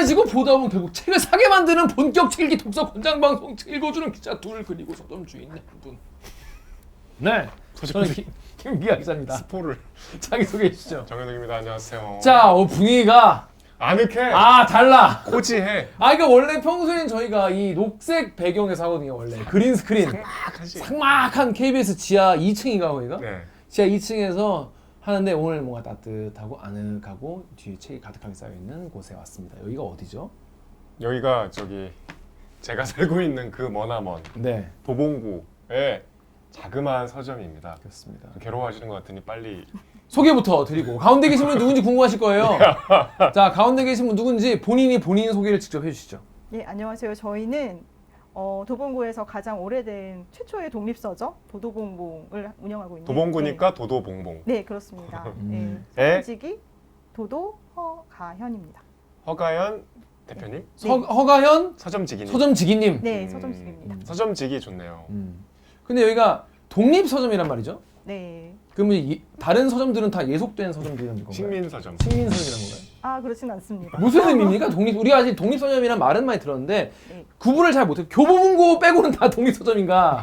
가지고 보다 보면 결국 책을 사게 만드는 본격 책 읽기 독서 권장 방송 책 읽어주는 기자 둘 그리고 서점 주인 네 분. 네. 저는 김기아 기자입니다. 스포를. 자기 소개해 주시죠. 정현욱입니다. 안녕하세요. 자, 분위기가 아늑해. 달라. 코지해. 그러니까 원래 평소엔 저희가 이 녹색 배경에서 하거든요. 원래 그린 스크린. 삭막하지. 삭막한 KBS 지하 2층인가 거기가? 네. 지하 2층에서 하는데 오늘 뭔가 따뜻하고 아늑하고 뒤에 책이 가득하게 쌓여 있는 곳에 왔습니다. 여기가 어디죠? 여기가 저기 제가 살고 있는 그 머나먼 네, 도봉구의 자그마한 서점입니다. 그렇습니다. 괴로워하시는 것 같으니 빨리. 소개부터 드리고 가운데 계신 분 누군지 궁금하실 거예요. 자, 가운데 계신 분 누군지 본인 소개를 직접 해주시죠. 네, 안녕하세요. 저희는 도봉구에서 가장 오래된 최초의 독립서점 도도봉봉을 운영하고 있는 도봉구니까 도도봉봉. 네, 그렇습니다. 네, 에? 서점직이 도도 허가현입니다. 허가연 대표님? 허가현 서점직이님. 서점직이님. 네, 서점직입니다. 서점직이 좋네요. 근데 여기가 독립 서점이란 말이죠? 네. 그러면 다른 서점들은 다 예속된 서점들인 건가요? 식민서점. 식민 서점이란 건가요? 그렇진 않습니다. 무슨 의미입니까? 우리가 아직 독립 서점이란 말은 많이 들었는데 네. 구분을 잘 못해요. 교보문고 빼고는 다 독립 서점인가?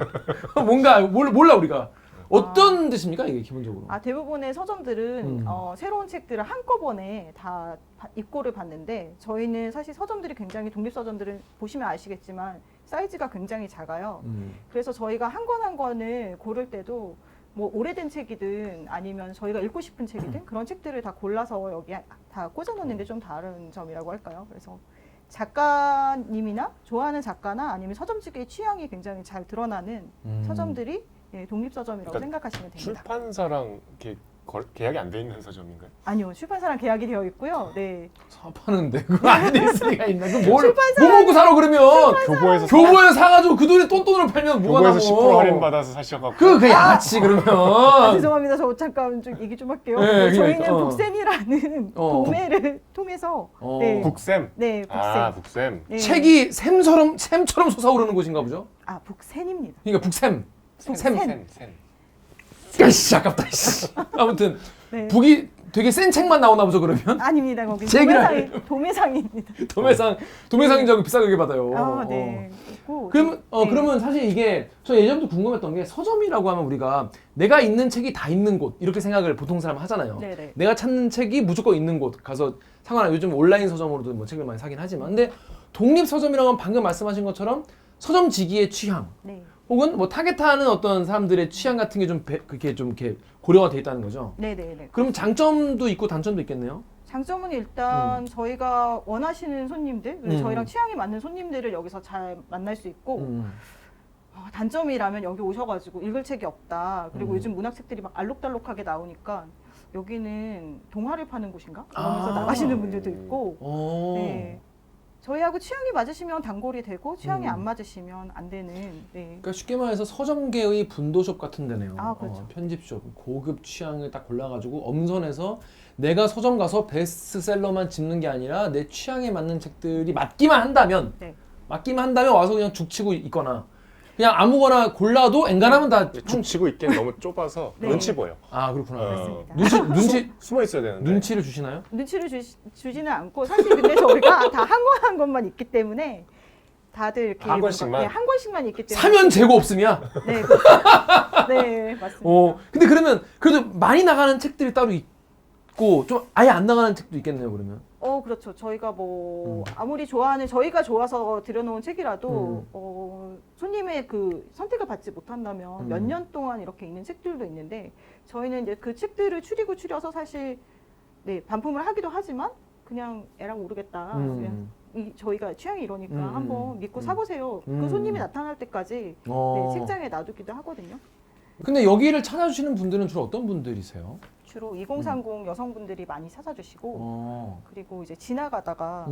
뭔가 몰라 우리가. 어떤 뜻입니까 이게 기본적으로? 대부분의 서점들은 새로운 책들을 한꺼번에 다 입고를 받는데 저희는 사실 서점들이 굉장히 독립 서점들은 보시면 아시겠지만 사이즈가 굉장히 작아요. 그래서 저희가 한 권 한 권을 고를 때도 뭐 오래된 책이든 아니면 저희가 읽고 싶은 책이든 그런 책들을 다 골라서 여기 다 꽂아놓는데 좀 다른 점이라고 할까요? 그래서 작가님이나 좋아하는 작가나 아니면 서점직의 취향이 굉장히 잘 드러나는 서점들이 독립서점이라고 그러니까 생각하시면 됩니다. 출판사랑 이렇게 계약이 안 돼 있는 서점인가요? 아니요, 출판사랑 계약이 되어 있고요. 네. 사파는데 그거 안 있을 리가 있나? 그럼 뭐 출판사- 먹고 사러 그러면? 교보에서 사가지고 그 돈에 똔똔으로 팔면 뭐가 나고? 교보에서 10% 할인 받아서 사셔갖고. 그 양아치 그러면. 죄송합니다. 저 잠깐 좀 얘기 좀 할게요. 네, 저희는 그러니까, 북센이라는 도매를 통해서 네. 북쌤. 네, 북센. 북쌤. 네. 책이 샘처럼 솟아오르는 곳인가 보죠? 북센입니다. 그러니까 북샘. 북센. 야씨 아깝다. 씨. 아무튼 네. 북이 되게 센 책만 나오나 보죠 그러면? 아닙니다. 거기 책이라 도매상입니다. 도매상인 줄 알고 비싸게 받아요. 네. 있고, 그러면 네. 그러면 사실 이게 저 예전부터 궁금했던 게 서점이라고 하면 우리가 내가 있는 책이 다 있는 곳 이렇게 생각을 보통 사람 하잖아요. 네네. 내가 찾는 책이 무조건 있는 곳 가서 상관없이 요즘 온라인 서점으로도 뭐 책을 많이 사긴 하지만 근데 독립 서점이라고 하면 방금 말씀하신 것처럼 서점지기의 취향 네. 혹은 뭐 타겟하는 어떤 사람들의 취향 같은 게 좀 그렇게 좀 이렇게 고려가 돼 있다는 거죠. 네네네. 그럼 장점도 있고 단점도 있겠네요. 장점은 일단 저희가 원하시는 손님들, 그리고 저희랑 취향이 맞는 손님들을 여기서 잘 만날 수 있고 단점이라면 여기 오셔가지고 읽을 책이 없다. 그리고 요즘 문학책들이 막 알록달록하게 나오니까 여기는 동화를 파는 곳인가? 그러면서 나가시는 분들도 있고 네. 저희하고 취향이 맞으시면 단골이 되고 취향이 안 맞으시면 안 되는 네. 그러니까 쉽게 말해서 서점계의 분도숍 같은 데네요. 그렇죠. 편집숍, 고급 취향을 딱 골라가지고 엄선해서 내가 서점 가서 베스트셀러만 집는 게 아니라 내 취향에 맞는 책들이 맞기만 한다면 와서 그냥 죽치고 있거나 그냥 아무거나 골라도 엔간하면 다 죽치고 있기엔 너무 좁아서 네. 눈치 보여. 그렇구나. 맞습니다. 눈치 숨어 있어야 되는데. 눈치를 주시나요? 눈치를 주지는 않고 사실 근데 저희가 다 한 권 한 권만 있기 때문에 다들 이렇게 한 권씩만? 네, 한 권씩만 있기 때문에 사면 재고 없음이야. 네, 그렇습니다. 네, 맞습니다. 근데 그러면 그래도 많이 나가는 책들이 따로 있고 좀 아예 안 나가는 책도 있겠네요. 그러면. 그렇죠. 저희가 뭐 아무리 좋아하는 저희가 좋아서 들여놓은 책이라도 손님의 그 선택을 받지 못한다면 몇 년 동안 이렇게 있는 책들도 있는데 저희는 이제 그 책들을 추려서 사실 네, 반품을 하기도 하지만 그냥 애랑 모르겠다. 그냥 저희가 취향이 이러니까 한번 믿고 사보세요. 그 손님이 나타날 때까지 네, 책장에 놔두기도 하거든요. 근데 여기를 찾아주시는 분들은 주로 어떤 분들이세요? 주로 2030 여성분들이 많이 찾아주시고 그리고 이제 지나가다가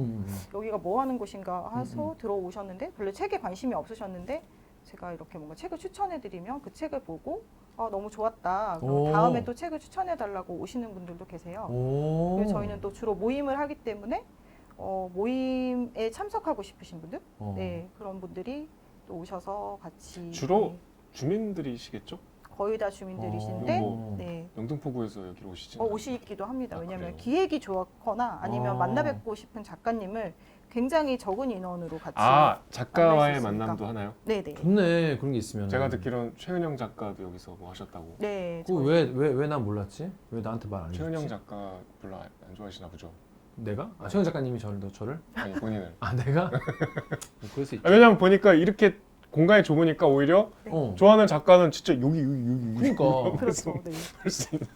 여기가 뭐 하는 곳인가 해서 들어오셨는데 별로 책에 관심이 없으셨는데 제가 이렇게 뭔가 책을 추천해드리면 그 책을 보고 너무 좋았다. 그럼 다음에 또 책을 추천해달라고 오시는 분들도 계세요. 그리고 저희는 또 주로 모임을 하기 때문에 모임에 참석하고 싶으신 분들, 네 그런 분들이 또 오셔서 같이 주로 주민들이시겠죠? 거의 다 주민들이신데 네. 영등포구에서 여기로 오시지? 오시기도 합니다. 왜냐하면 그래요? 기획이 좋거나 아니면 만나 뵙고 싶은 작가님을 굉장히 적은 인원으로 같이 작가와의 만날 수 있으니까. 만남도 하나요? 네네. 좋네 그런 게 있으면. 제가 듣기로는 최은영 작가도 여기서 뭐 하셨다고. 네. 왜왜 난 몰랐지? 왜 나한테 말 안 해줬지? 최은영 작가 별로 안 좋아하시나 보죠? 내가? 최영 작가님이 저를? 아니 본인을. 아 내가? 그럴 수 있지. 왜냐면 보니까 이렇게 공간이 좁으니까 오히려 어. 좋아하는 작가는 진짜 여기 그러니까 그렇죠. 네. 할수 있는.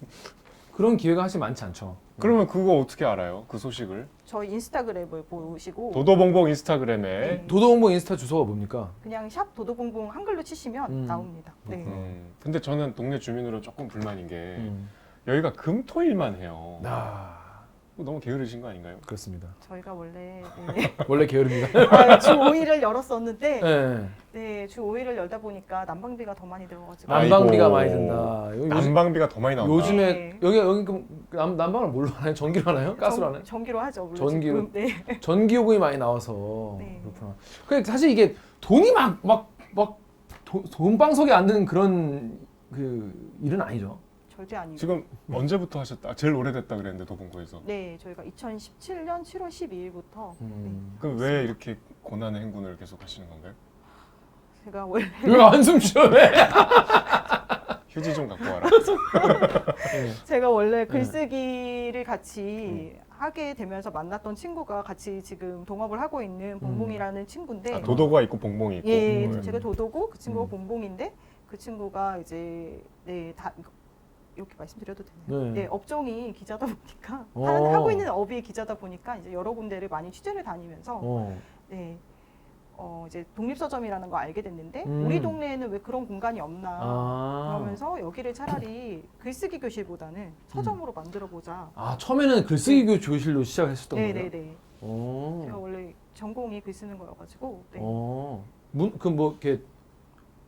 그런 기회가 사실 많지 않죠. 그러면 그거 어떻게 알아요? 그 소식을? 저희 인스타그램을 보시고 도도봉봉 인스타그램에 네. 도도홍보 인스타 주소가 뭡니까? 그냥 샵 도도봉봉 한글로 치시면 나옵니다. 네. 근데 저는 동네 주민으로 조금 불만인 게 음. 여기가 금토일만 해요. 너무 게으르신 거 아닌가요? 그렇습니다. 저희가 원래 원래 게으릅니다. 주 5일을 열었었는데 네. 네, 주 5일을 열다 보니까 난방비가 더 많이 들어가지고 난방비가 아이고. 많이 든다. 난방비가 더 많이 나온다. 요즘에 네. 여기 그럼 난방을 뭘로 하나요? 전기로 하나요? 가스로 하나요? 전기로 하죠. 물론 전기로. 지금. 네. 전기 요금이 많이 나와서 네. 그렇구나. 그래 사실 이게 돈이 막 돈방석에 안 드는 그런 그 일은 아니죠. 절대 아니고. 지금 언제부터 하셨다? 제일 오래됐다 그랬는데 도봉구에서. 네, 저희가 2017년 7월 12일부터 그럼 왜 이렇게 고난의 행군을 계속 하시는 건가요? 제가 원래 왜 한숨 쉬어? 왜? 휴지 좀 갖고 와라. 제가 원래 글쓰기를 같이 하게 되면서 만났던 친구가 같이 지금 동업을 하고 있는 봉봉이라는 친구인데 도도가 있고 봉봉이 있고. 예, 제가 도도고 그 친구가 음. 봉봉인데 그 친구가 이제 다 이렇게 말씀드려도 되나요? 네. 네, 업종이 기자다 보니까 어. 하고 있는 업이 기자다 보니까 이제 여러 군데를 많이 취재를 다니면서 어. 네. 이제 독립서점이라는 거 알게 됐는데 음. 우리 동네에는 왜 그런 공간이 없나 아. 그러면서 여기를 차라리 글쓰기 교실보다는 서점으로 만들어 보자. 아 처음에는 글쓰기 교실로 시작했었던 거예요? 네네네. 오. 제가 원래 전공이 글 쓰는 거여가지고. 네. 그뭐 이렇게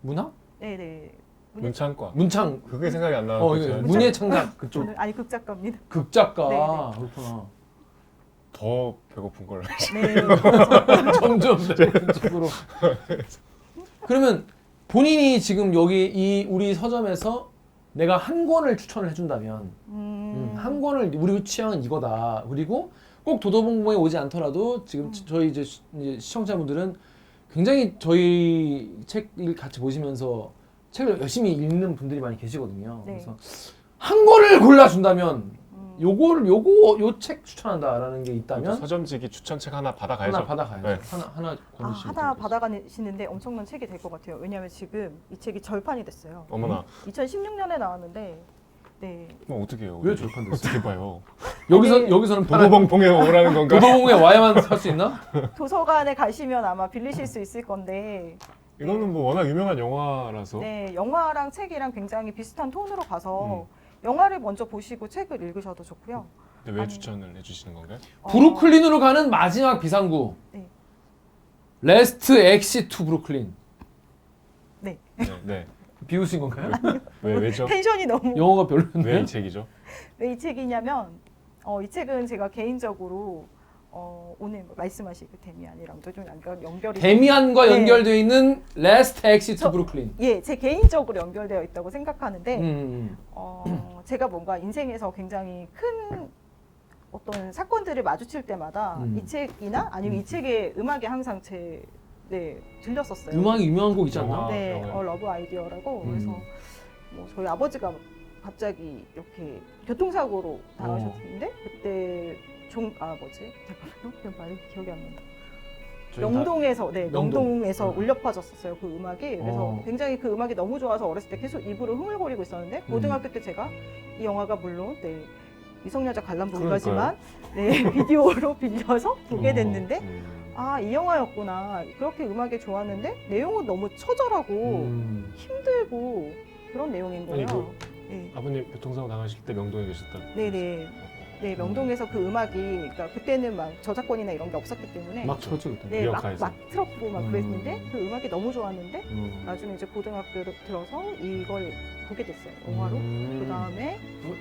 문학? 네네. 문창과. 문창. 그게 생각이 안 나는데 문예 창작 그쪽 저는 아니 극작가입니다. 극작가. 네네. 그렇구나. 더 배고픈 걸. 네. 점점 쪽으로. 그러면 본인이 지금 여기 이 우리 서점에서 내가 한 권을 추천을 해준다면 한 권을 우리 취향은 이거다. 그리고 꼭 도도봉봉에 오지 않더라도 지금 저희 이제 시청자분들은 굉장히 저희 책을 같이 보시면서 책을 열심히 읽는 분들이 많이 계시거든요. 네. 그래서 한 권을 골라준다면 요 책 추천한다라는 게 있다면 서점지기 추천책 하나 받아가야죠. 하나 받아가야죠. 네. 하나 권으시면 하나 받아가시는데 엄청난 책이 될 것 같아요. 왜냐하면 지금 이 책이 절판이 됐어요. 어머나. 2016년에 나왔는데, 네. 그럼 어떻게 해요? 왜 절판됐어요? 어떻게 봐요? 여기서는 도도봉봉에 오라는 건가? 도도봉에 와야만 살 수 있나? 도서관에 가시면 아마 빌리실 수 있을 건데, 이거는 뭐 워낙 유명한 영화라서. 네, 영화랑 책이랑 굉장히 비슷한 톤으로 가서 영화를 먼저 보시고 책을 읽으셔도 좋고요. 근데 왜 아니. 추천을 해주시는 건가요? 브루클린으로 가는 마지막 비상구. 네. 레스트 엑시 투 브루클린. 네. 네. 비우신 건가요? 왜죠? 텐션이 너무 영어가 별로인데. 왜 이 책이죠? 왜 이 책이냐면 이 책은 제가 개인적으로 오늘 말씀하신 그 데미안이랑도 좀 연결이 데미안과 네. 연결되어 있는 레스트 엑시 투 저- 브루클린. 예, 제 개인적으로 연결되어 있다고 생각하는데 음. 제가 뭔가 인생에서 굉장히 큰 어떤 사건들을 마주칠 때마다 이 책이나 아니면 이 책의 음악이 항상 들렸었어요. 음악이 유명한 곡 있지 않나? 영화. 네, 영화요. 러브 아이디어라고 그래서 뭐 저희 아버지가 갑자기 이렇게 교통사고로 당하셨는데 그때 잠깐만요, 말이 기억이 안 난다. 명동에서 명동에서 울려 퍼졌었어요 그 음악이. 그래서 굉장히 그 음악이 너무 좋아서 어렸을 때 계속 입으로 흥얼거리고 있었는데 고등학교 때 제가 이 영화가 물론 미성년자 관람 불가지만 비디오로 빌려서 보게 됐는데 이 영화였구나. 그렇게 음악이 좋았는데 내용은 너무 처절하고 힘들고 그런 내용인 아니, 거예요. 네. 아버님 교통사고 당하실 때 명동에 계셨다. 네네. 네, 명동에서 그 음악이, 그러니까 그때는 막 저작권이나 이런 게 없었기 때문에. 막 쳐죠 그때. 네, 막 미역가에서. 틀었고 막 그랬는데 그 음악이 너무 좋았는데 나중에 이제 고등학교를 들어서 이걸 보게 됐어요. 영화로. 그 다음에.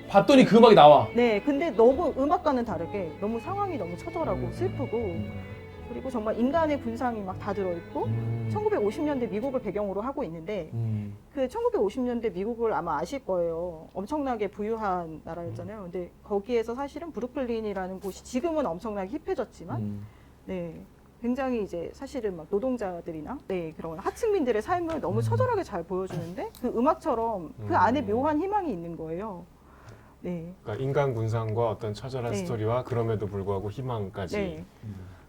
봤더니 그 음악이 나와. 네, 근데 너무 음악과는 다르게 너무 상황이 너무 처절하고 슬프고 그리고 정말 인간의 군상이 막 다 들어있고 1950년대 미국을 배경으로 하고 있는데 그 1950년대 미국을 아마 아실 거예요. 엄청나게 부유한 나라였잖아요. 근데 거기에서 사실은 브루클린이라는 곳이 지금은 엄청나게 힙해졌지만 네, 굉장히 이제 사실은 막 노동자들이나 그런 하층민들의 삶을 너무 처절하게 잘 보여주는데 그 음악처럼 그 안에 묘한 희망이 있는 거예요. 네. 그러니까 인간 군상과 어떤 처절한 네. 스토리와 그럼에도 불구하고 희망까지. 네.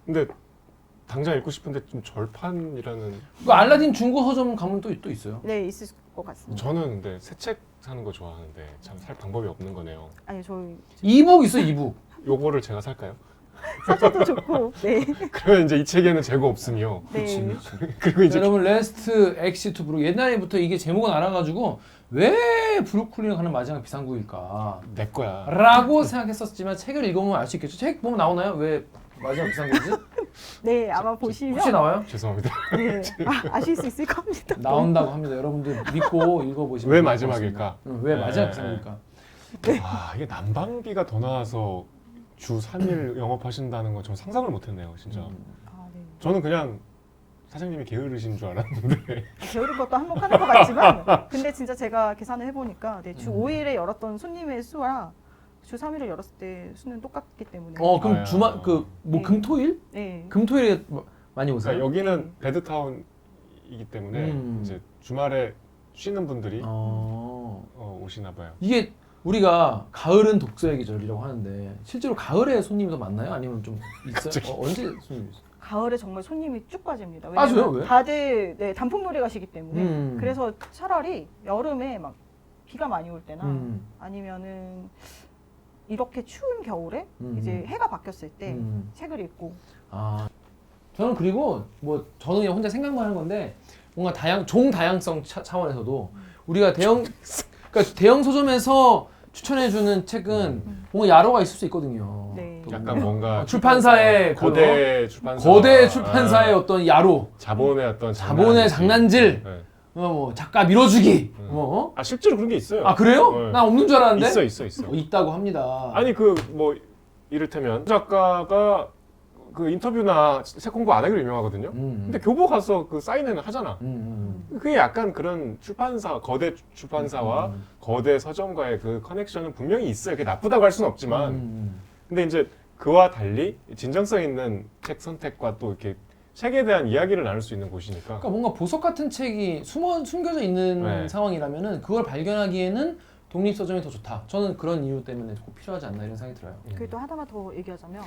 근데 당장 읽고 싶은데 좀 절판이라는. 그 알라딘 중고 서점 가면 또 있어요. 네, 있을 것 같습니다. 저는 근데 새 책 사는 거 좋아하는데 참 살 방법이 없는 거네요. 아니 저희 이북 있어요, 이북. 요거를 제가 살까요? 사셔도 좋고, 네, 그러면 이제 이 책에는 재고 없으며. 네, 그리고 이제 여러분 레스트 엑시트 브룩 옛날부터 이게 제목은 알아가지고 왜 브루클린에 가는 마지막 비상구일까? 내 거야. 라고 생각했었지만 책을 읽어보면 알 수 있겠죠. 책 보면 나오나요? 왜 마지막 비상구지? 네, 아마 보시면 혹시 나와요? 죄송합니다. 네, 아실 수 있을 겁니다. 나온다고 합니다. 여러분들 믿고 읽어보시면 왜 좋을 것 마지막일까? 같습니다. 왜 마지막 네. 비상구일까? 아 이게 난방비가 더 나와서 주 3일 영업하신다는 건 전 상상을 못했네요, 진짜. 아, 네. 저는 그냥 사장님이 게으르신 줄 알았는데. 게으른 것도 한몫하는 것 같지만, 근데 진짜 제가 계산을 해보니까 주 5일에 열었던 손님의 수와 주 3일을 열었을 때 수는 똑같기 때문에. 그럼 아야. 주말 네. 금토일? 네. 금토일에 많이 오세요? 그러니까 여기는 베드타운이기 때문에 이제 주말에 쉬는 분들이 오시나 봐요. 이게 우리가 가을은 독서의 계절이라고 하는데 실제로 가을에 손님이 더 많나요? 아니면 좀 있어요? 언제 손님이 있어요? 가을에 정말 손님이 쭉 빠집니다. 빠져요? 왜냐면 왜? 다들 단풍놀이 가시기 때문에. 음. 그래서 차라리 여름에 막 비가 많이 올 때나 음. 아니면은 이렇게 추운 겨울에 음. 이제 해가 바뀌었을 때 책을 읽고. 저는 그리고 뭐 저는 그냥 혼자 생각만 하는 건데 뭔가 종 다양성 차원에서도 우리가 그러니까 대형 서점에서 추천해주는 책은 뭔가 야로가 있을 수 있거든요. 네. 약간 뭔가 출판사의 거대 출판사의 어떤 야로, 자본의 어떤 자본의 장난질, 네. 뭐 작가 밀어주기, 아 실제로 그런 게 있어요. 아 그래요? 네. 난 없는 줄 알았는데. 있어. 있다고 합니다. 아니 그 뭐 이를테면 작가가 그 인터뷰나 책 공부 안 하기로 유명하거든요. 근데 교보 가서 그 사인회는 하잖아. 그게 약간 그런 거대 출판사와 거대 서점과의 그 커넥션은 분명히 있어요. 그게 나쁘다고 할 수는 없지만. 근데 이제 그와 달리 진정성 있는 책 선택과 또 이렇게 책에 대한 이야기를 나눌 수 있는 곳이니까. 그러니까 뭔가 보석 같은 책이 숨겨져 있는 네. 상황이라면은 그걸 발견하기에는 독립 서점이 더 좋다. 저는 그런 이유 때문에 꼭 필요하지 않나 이런 생각이 들어요. 그리고 또 하나만 더 얘기하자면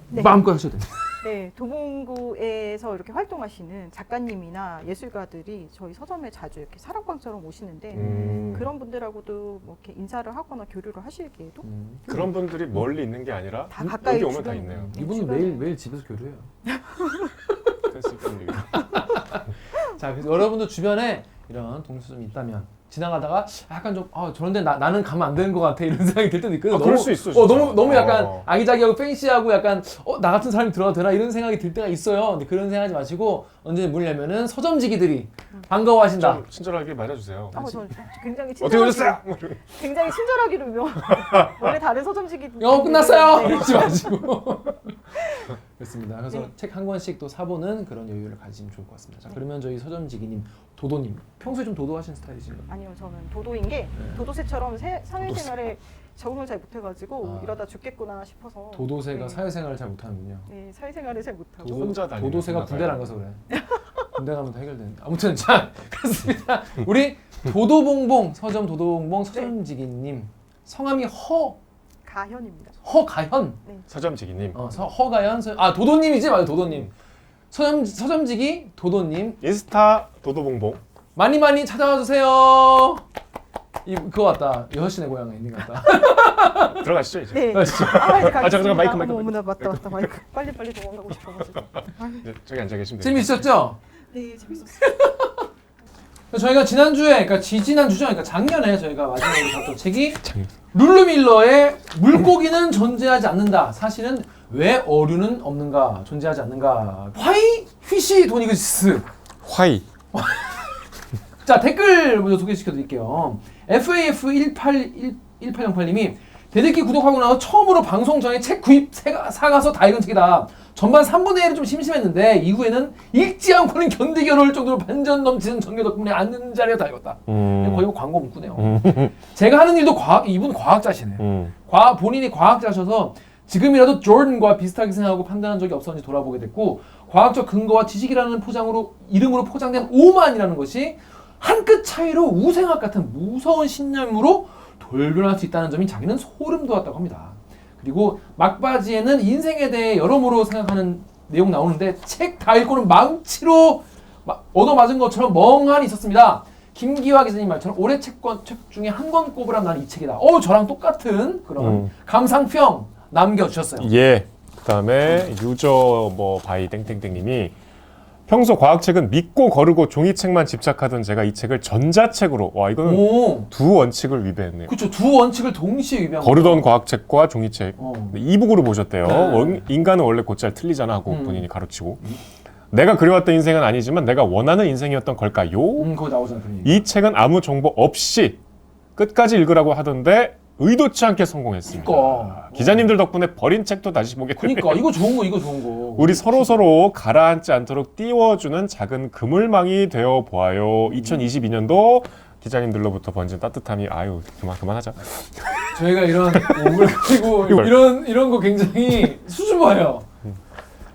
네. 마음껏 하셔도 됩니다. 네, 도봉구에서 이렇게 활동하시는 작가님이나 예술가들이 저희 서점에 자주 이렇게 사랑방처럼 오시는데 그런 분들하고도 뭐 이렇게 인사를 하거나 교류를 하시기에도 그런 분들이 멀리 있는 게 아니라 다 가까이 여기 오면 다 주변- 있네요. 이분은 매일 집에서 교류해요. 쓸데없는 얘기. 자, 그래서 여러분도 주변에 이런 독립 서점이 있다면 지나가다가 약간 좀 저런데 나는 가면 안 되는 것 같아 이런 생각이 들 때도 있거든요. 그럴 수 있어, 진짜. 너무 약간 아기자기하고 팬시하고 약간 나 같은 사람이 들어가도 되나 이런 생각이 들 때가 있어요. 근데 그런 생각하지 마시고 언제 문을 열면은 서점지기들이 반가워하신다. 좀 친절하게 맞아주세요. 저 굉장히 어떻게 오셨어요? 굉장히 친절하기로 유명. 원래 다른 서점지기 영업 끝났어요. 네. 이러지 마시고. 그렇습니다. 그래서 네. 책 한 권씩 또 사보는 그런 여유를 가지면 좋을 것 같습니다. 자, 그러면 저희 서점지기님, 도도님 평소에 좀 도도하신 스타일이신가요? 아니요, 저는 도도인 게 도도새처럼 사회생활에 적응을 잘 못해가지고 이러다 죽겠구나 싶어서. 도도새가 네. 사회생활을 잘 못하는군요. 네, 사회생활을 잘 못하고. 혼자 다니는 도도새가 건가 군대를 안 봐요. 가서 그래. 군대 가면 다 해결되는데. 아무튼 자, 그렇습니다. 우리 도도봉봉 서점 도도봉봉 서점지기님 성함이 가현입니다. 허가현. 서점지기님. 허가현 도도님이지 맞아요. 도도님. 서점지기 도도님 인스타 도도봉봉. 많이 찾아와 주세요. 그거 같다. 6시내 고향 엔딩 같다. 들어가시죠 이제. 네. 가시죠. 잠깐 마이크. 어머나 맞다 마이크. 빨리 도망가고 싶어가지고. 네, 저기 앉아 계시면 돼요. 재밌으셨죠? 네, 재밌었어요. 저희가 지난주에, 그러니까 지지난주죠? 그러니까 작년에 저희가 마지막으로 봤던 책이 룰루 밀러의 물고기는 존재하지 않는다. 사실은 왜 어류는 없는가, 존재하지 않는가. 화이 휘시 도니그시스. 화이. 자, 댓글 먼저 소개시켜 드릴게요. FAF1808님이 대들기 구독하고 나서 처음으로 방송 전에 책 구입 사가서 다 읽은 책이다. 전반 3분의 1은 좀 심심했는데 이후에는 읽지 않고는 견디기 어려울 정도로 반전 넘치는 전개 덕분에 앉는 자리에 다 읽었다. 거의 뭐 광고 문구네요. 제가 하는 일도 이분 과학자시네. 본인이 과학자셔서 지금이라도 조던과 비슷하게 생각하고 판단한 적이 없었는지 돌아보게 됐고 과학적 근거와 지식이라는 이름으로 포장된 오만이라는 것이 한 끗 차이로 우생학 같은 무서운 신념으로 돌변할 수 있다는 점이 자기는 소름 돋았다고 합니다. 그리고 막바지에는 인생에 대해 여러모로 생각하는 내용 나오는데 책 다 읽고는 망치로 얻어맞은 것처럼 멍하니 있었습니다. 김기화 기자님 말처럼 올해 책 중에 한 권 꼽으라면 난 이 책이다. 저랑 똑같은 그런 감상평 남겨주셨어요. 예. 그다음에 유저 바이 땡땡땡님이 평소 과학책은 믿고 거르고 종이책만 집착하던 제가 이 책을 전자책으로 이거는 두 원칙을 위배했네요. 그렇죠. 두 원칙을 동시에 위배한 거르던 과학책과 종이책 이북으로 보셨대요. 네. 인간은 원래 곧잘 틀리잖아 하고 본인이 가르치고 내가 그려왔던 인생은 아니지만 내가 원하는 인생이었던 걸까요? 거기 나오잖아. 이 책은 아무 정보 없이 끝까지 읽으라고 하던데 의도치 않게 성공했습니다. 그러니까. 기자님들 덕분에 버린 책도 다시 보게 되네요. 그러니까 이거 좋은 거. 우리 서로 가라앉지 않도록 띄워주는 작은 그물망이 되어 보아요. 2022년도 기자님들로부터 번진 따뜻함이 그만하자. 저희가 이런 오물 그리고 이런 거 굉장히 수줍어해요.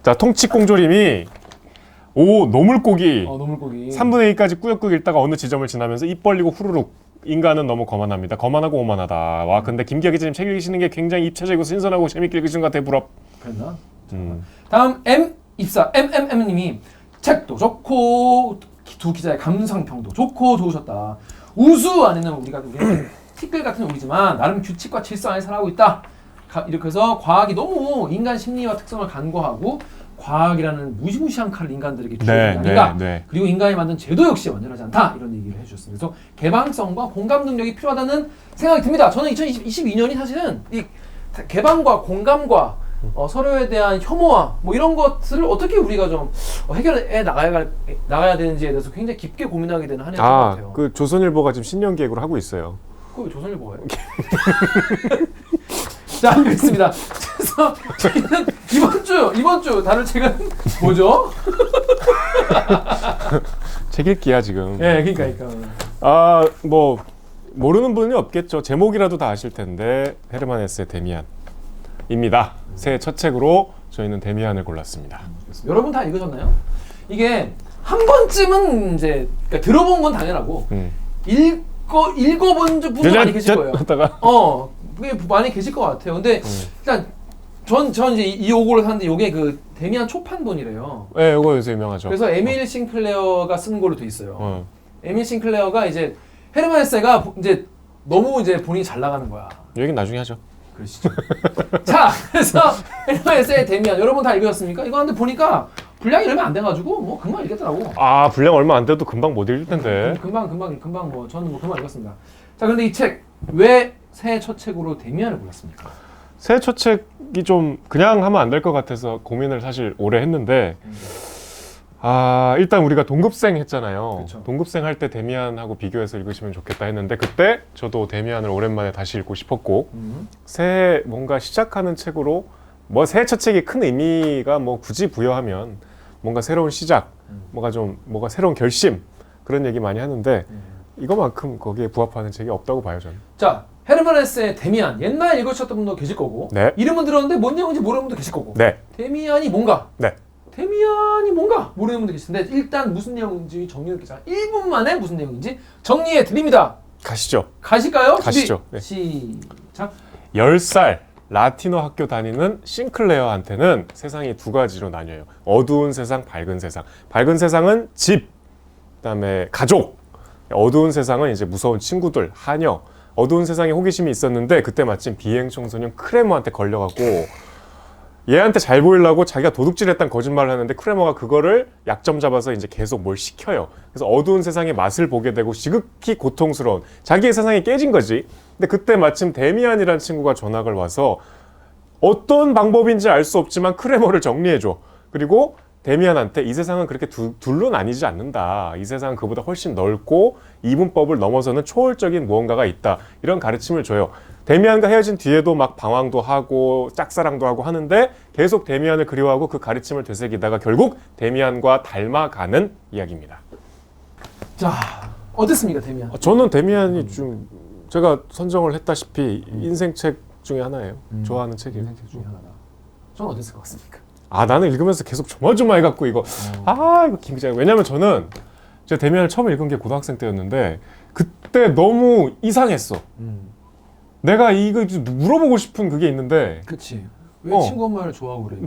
자, 통치공조림이 노물고기 노물고기 3분의 2까지 꾸역꾸역 읽다가 어느 지점을 지나면서 입 벌리고 후루룩 인간은 너무 거만합니다. 거만하고 오만하다. 와 근데 김기아 기자님 책 읽으시는 게 굉장히 입체적이고 신선하고 재밌게 읽으시는 것 같아요. 부럽. 그랬나? 다음 MMM님이 책도 좋고 두 기자의 감상평도 좋고 좋으셨다. 우수 안에는 우리는 티끌 같은 우리지만 나름 규칙과 질서 안에 살아가고 있다. 이렇게 해서 과학이 너무 인간 심리와 특성을 간과하고 과학이라는 무시무시한 칼을 인간들에게 주는 게 아닌가. 그리고 인간이 만든 제도 역시 완전하지 않다. 이런 얘기를 해주셨습니다. 그래서 개방성과 공감 능력이 필요하다는 생각이 듭니다. 저는 2022년이 사실은 이 개방과 공감과 서로에 대한 혐오와 이런 것들을 어떻게 우리가 좀 해결해 나가야 되는지에 대해서 굉장히 깊게 고민하게 되는 한 해였던 것 같아요. 그 조선일보가 지금 신년기획으로 하고 있어요. 그거 왜 조선일보가요? 자, 그렇습니다. 그래서 저희는 이번 주 다룰 책은 뭐죠? 책 읽기야 지금. 네, 그러니까. 모르는 분이 없겠죠. 제목이라도 다 아실 텐데 헤르만 헤세의 데미안입니다. 새해 첫 책으로 저희는 데미안을 골랐습니다. 여러분 다 읽으셨나요? 이게 한 번쯤은 이제 그러니까 들어본 건 당연하고 읽어본 분도 많이 계실 거예요. 그게 많이 계실 것 같아요. 근데 일단 전 이제 이 요거를 샀는데 요게 그 데미안 초판본이래요. 네, 요거 요새 유명하죠. 그래서 에밀 싱클레어가 쓴 걸로 돼 있어요. 에밀 싱클레어가 이제 헤르만 헤세가 이제 너무 이제 본인이 잘 나가는 거야. 얘기는 나중에 하죠. 그러시죠. 자, 그래서 헤르만 헤세의 데미안 여러분 다 읽으셨습니까? 이거 근데 보니까 분량이 얼마 안 돼가지고 금방 읽겠더라고. 분량 얼마 안 돼도 금방 못 읽을 텐데. 금방 저는 금방 읽었습니다. 자, 그런데 이 책 왜 새해 첫 책으로 데미안을 골랐습니까? 새해 첫 책이 좀 그냥 하면 안 될 것 같아서 고민을 사실 오래 했는데 일단 우리가 동급생 했잖아요. 그쵸. 동급생 할 때 데미안하고 비교해서 읽으시면 좋겠다 했는데 그때 저도 데미안을 오랜만에 다시 읽고 싶었고 새해 뭔가 시작하는 책으로 새해 첫 책이 큰 의미가 굳이 부여하면 뭔가 새로운 시작, 뭐가 새로운 결심 그런 얘기 많이 하는데 이거만큼 거기에 부합하는 책이 없다고 봐요 저는. 자, 헤르만 헤세의 데미안 옛날에 읽으셨던 분도 계실 거고 이름은 들었는데 뭔 내용인지 모르는 분도 계실 거고 데미안이 뭔가 모르는 분도 계신데 일단 무슨 내용인지 정리해 드리자. 1분 만에 무슨 내용인지 정리해 드립니다. 가실까요? 가시죠. 시작. 10살 라티노 학교 다니는 싱클레어한테는 세상이 두 가지로 나뉘어요. 어두운 세상, 밝은 세상. 밝은 세상은 집, 그다음에 가족. 어두운 세상은 이제 무서운 친구들, 하녀. 어두운 세상에 호기심이 있었는데 그때 마침 비행 청소년 크레머한테 걸려갖고 얘한테 잘 보이려고 자기가 도둑질했다는 거짓말을 하는데 크레머가 그거를 약점 잡아서 이제 계속 뭘 시켜요. 그래서 어두운 세상의 맛을 보게 되고 지극히 고통스러운 자기의 세상이 깨진 거지. 근데 그때 마침 데미안이라는 친구가 전학을 와서 어떤 방법인지 알 수 없지만 크레머를 정리해줘. 그리고 데미안한테 이 세상은 그렇게 둘로 나뉘지 않는다. 이 세상은 그보다 훨씬 넓고 이분법을 넘어서는 초월적인 무언가가 있다. 이런 가르침을 줘요. 데미안과 헤어진 뒤에도 막 방황도 하고 짝사랑도 하고 하는데 계속 데미안을 그리워하고 그 가르침을 되새기다가 결국 데미안과 닮아가는 이야기입니다. 자, 어땠습니까 데미안? 저는 데미안이 좀 제가 선정을 했다시피 인생책 중에 하나예요. 좋아하는 책이에요. 책 중에 하나다. 저는 어땠을 것 같습니까? 아 나는 읽으면서 계속 조마조마해갖고 이거 이거 김 기자. 왜냐면 저는 제가 데미안을 처음 읽은 게 고등학생 때였는데 그때 너무 이상했어. 내가 이거 물어보고 싶은 그게 있는데 그치. 왜 친구 엄마를 좋아하고 그래?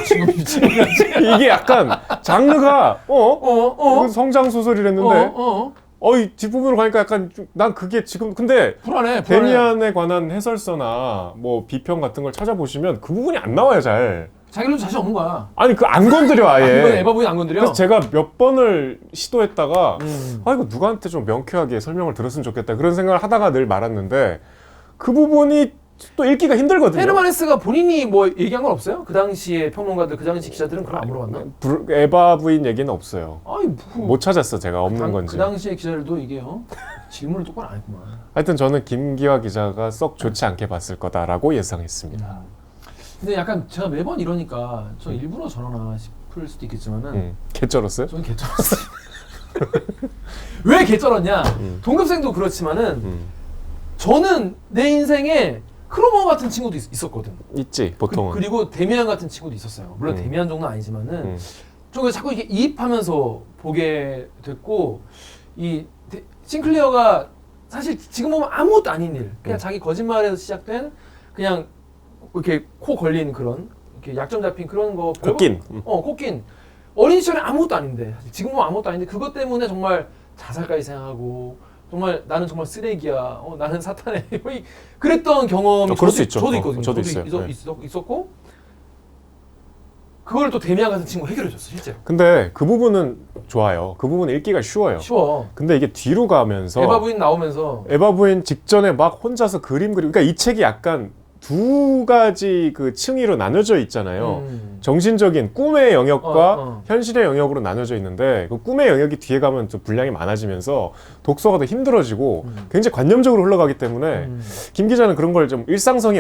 친구 미친이라지. 이게 약간 장르가 성장 소설이랬는데 이 뒷부분으로 가니까 약간 난 그게 지금 근데 불안해. 데미안에 관한 해설서나 뭐 비평 같은 걸 찾아보시면 그 부분이 안 나와요 잘. 자기도 자신 없는 거야. 아니 그 안 건드려 이번에 아예. 에바 부인 안 건드려? 그래서 제가 몇 번을 시도했다가 이거 누구한테 좀 명쾌하게 설명을 들었으면 좋겠다 그런 생각을 하다가 늘 말았는데 그 부분이 또 읽기가 힘들거든요. 헤르만 헤스가 본인이 뭐 얘기한 건 없어요? 그 당시에 평론가들, 그 당시 기자들은 그걸 안 물어봤나? 에바 부인 얘기는 없어요. 아이 뭐. 못 찾았어 제가 없는 건지. 그 당시에 기자들도 이게 질문을 똑바로 안 했구만. 하여튼 저는 김기화 기자가 썩 좋지 않게 봤을 거다라고 예상했습니다. 근데 약간 제가 매번 이러니까 저 일부러 저러나 싶을 수도 있겠지만은 개쩔었어요? 저는 개쩔었어요. 왜 개쩔었냐? 동급생도 그렇지만은 저는 내 인생에 크로머 같은 친구도 있었거든. 있지 보통은. 그리고 데미안 같은 친구도 있었어요. 물론 데미안 정도는 아니지만은 좀 자꾸 이게 이입하면서 보게 됐고 이 싱클리어가 사실 지금 보면 아무것도 아닌 일, 그냥 자기 거짓말에서 시작된 그냥 이렇게 코 걸린 그런 이렇게 약점 잡힌 그런 거. 코낀. 코낀. 어린 시절에 아무것도 아닌데 지금 보면 아무것도 아닌데 그것 때문에 정말 자살까지 생각하고. 정말 나는 정말 쓰레기야. 나는 사탄의 그랬던 경험이 그럴 수 있죠. 저도 있거든요. 저도 있어요. 있었고 그걸 또 데미안 같은 친구가 해결해줬어 실제로. 근데 그 부분은 좋아요. 그 부분은 읽기가 쉬워요. 쉬워. 근데 이게 뒤로 가면서 에바 부인 나오면서 에바 부인 직전에 막 혼자서 그림 그리고 그러니까 이 책이 약간 두 가지 그 층위로 나눠져 있잖아요. 정신적인 꿈의 영역과 현실의 영역으로 나눠져 있는데 그 꿈의 영역이 뒤에 가면 좀 분량이 많아지면서 독서가 더 힘들어지고 굉장히 관념적으로 흘러가기 때문에 김 기자는 그런 걸 좀 일상성이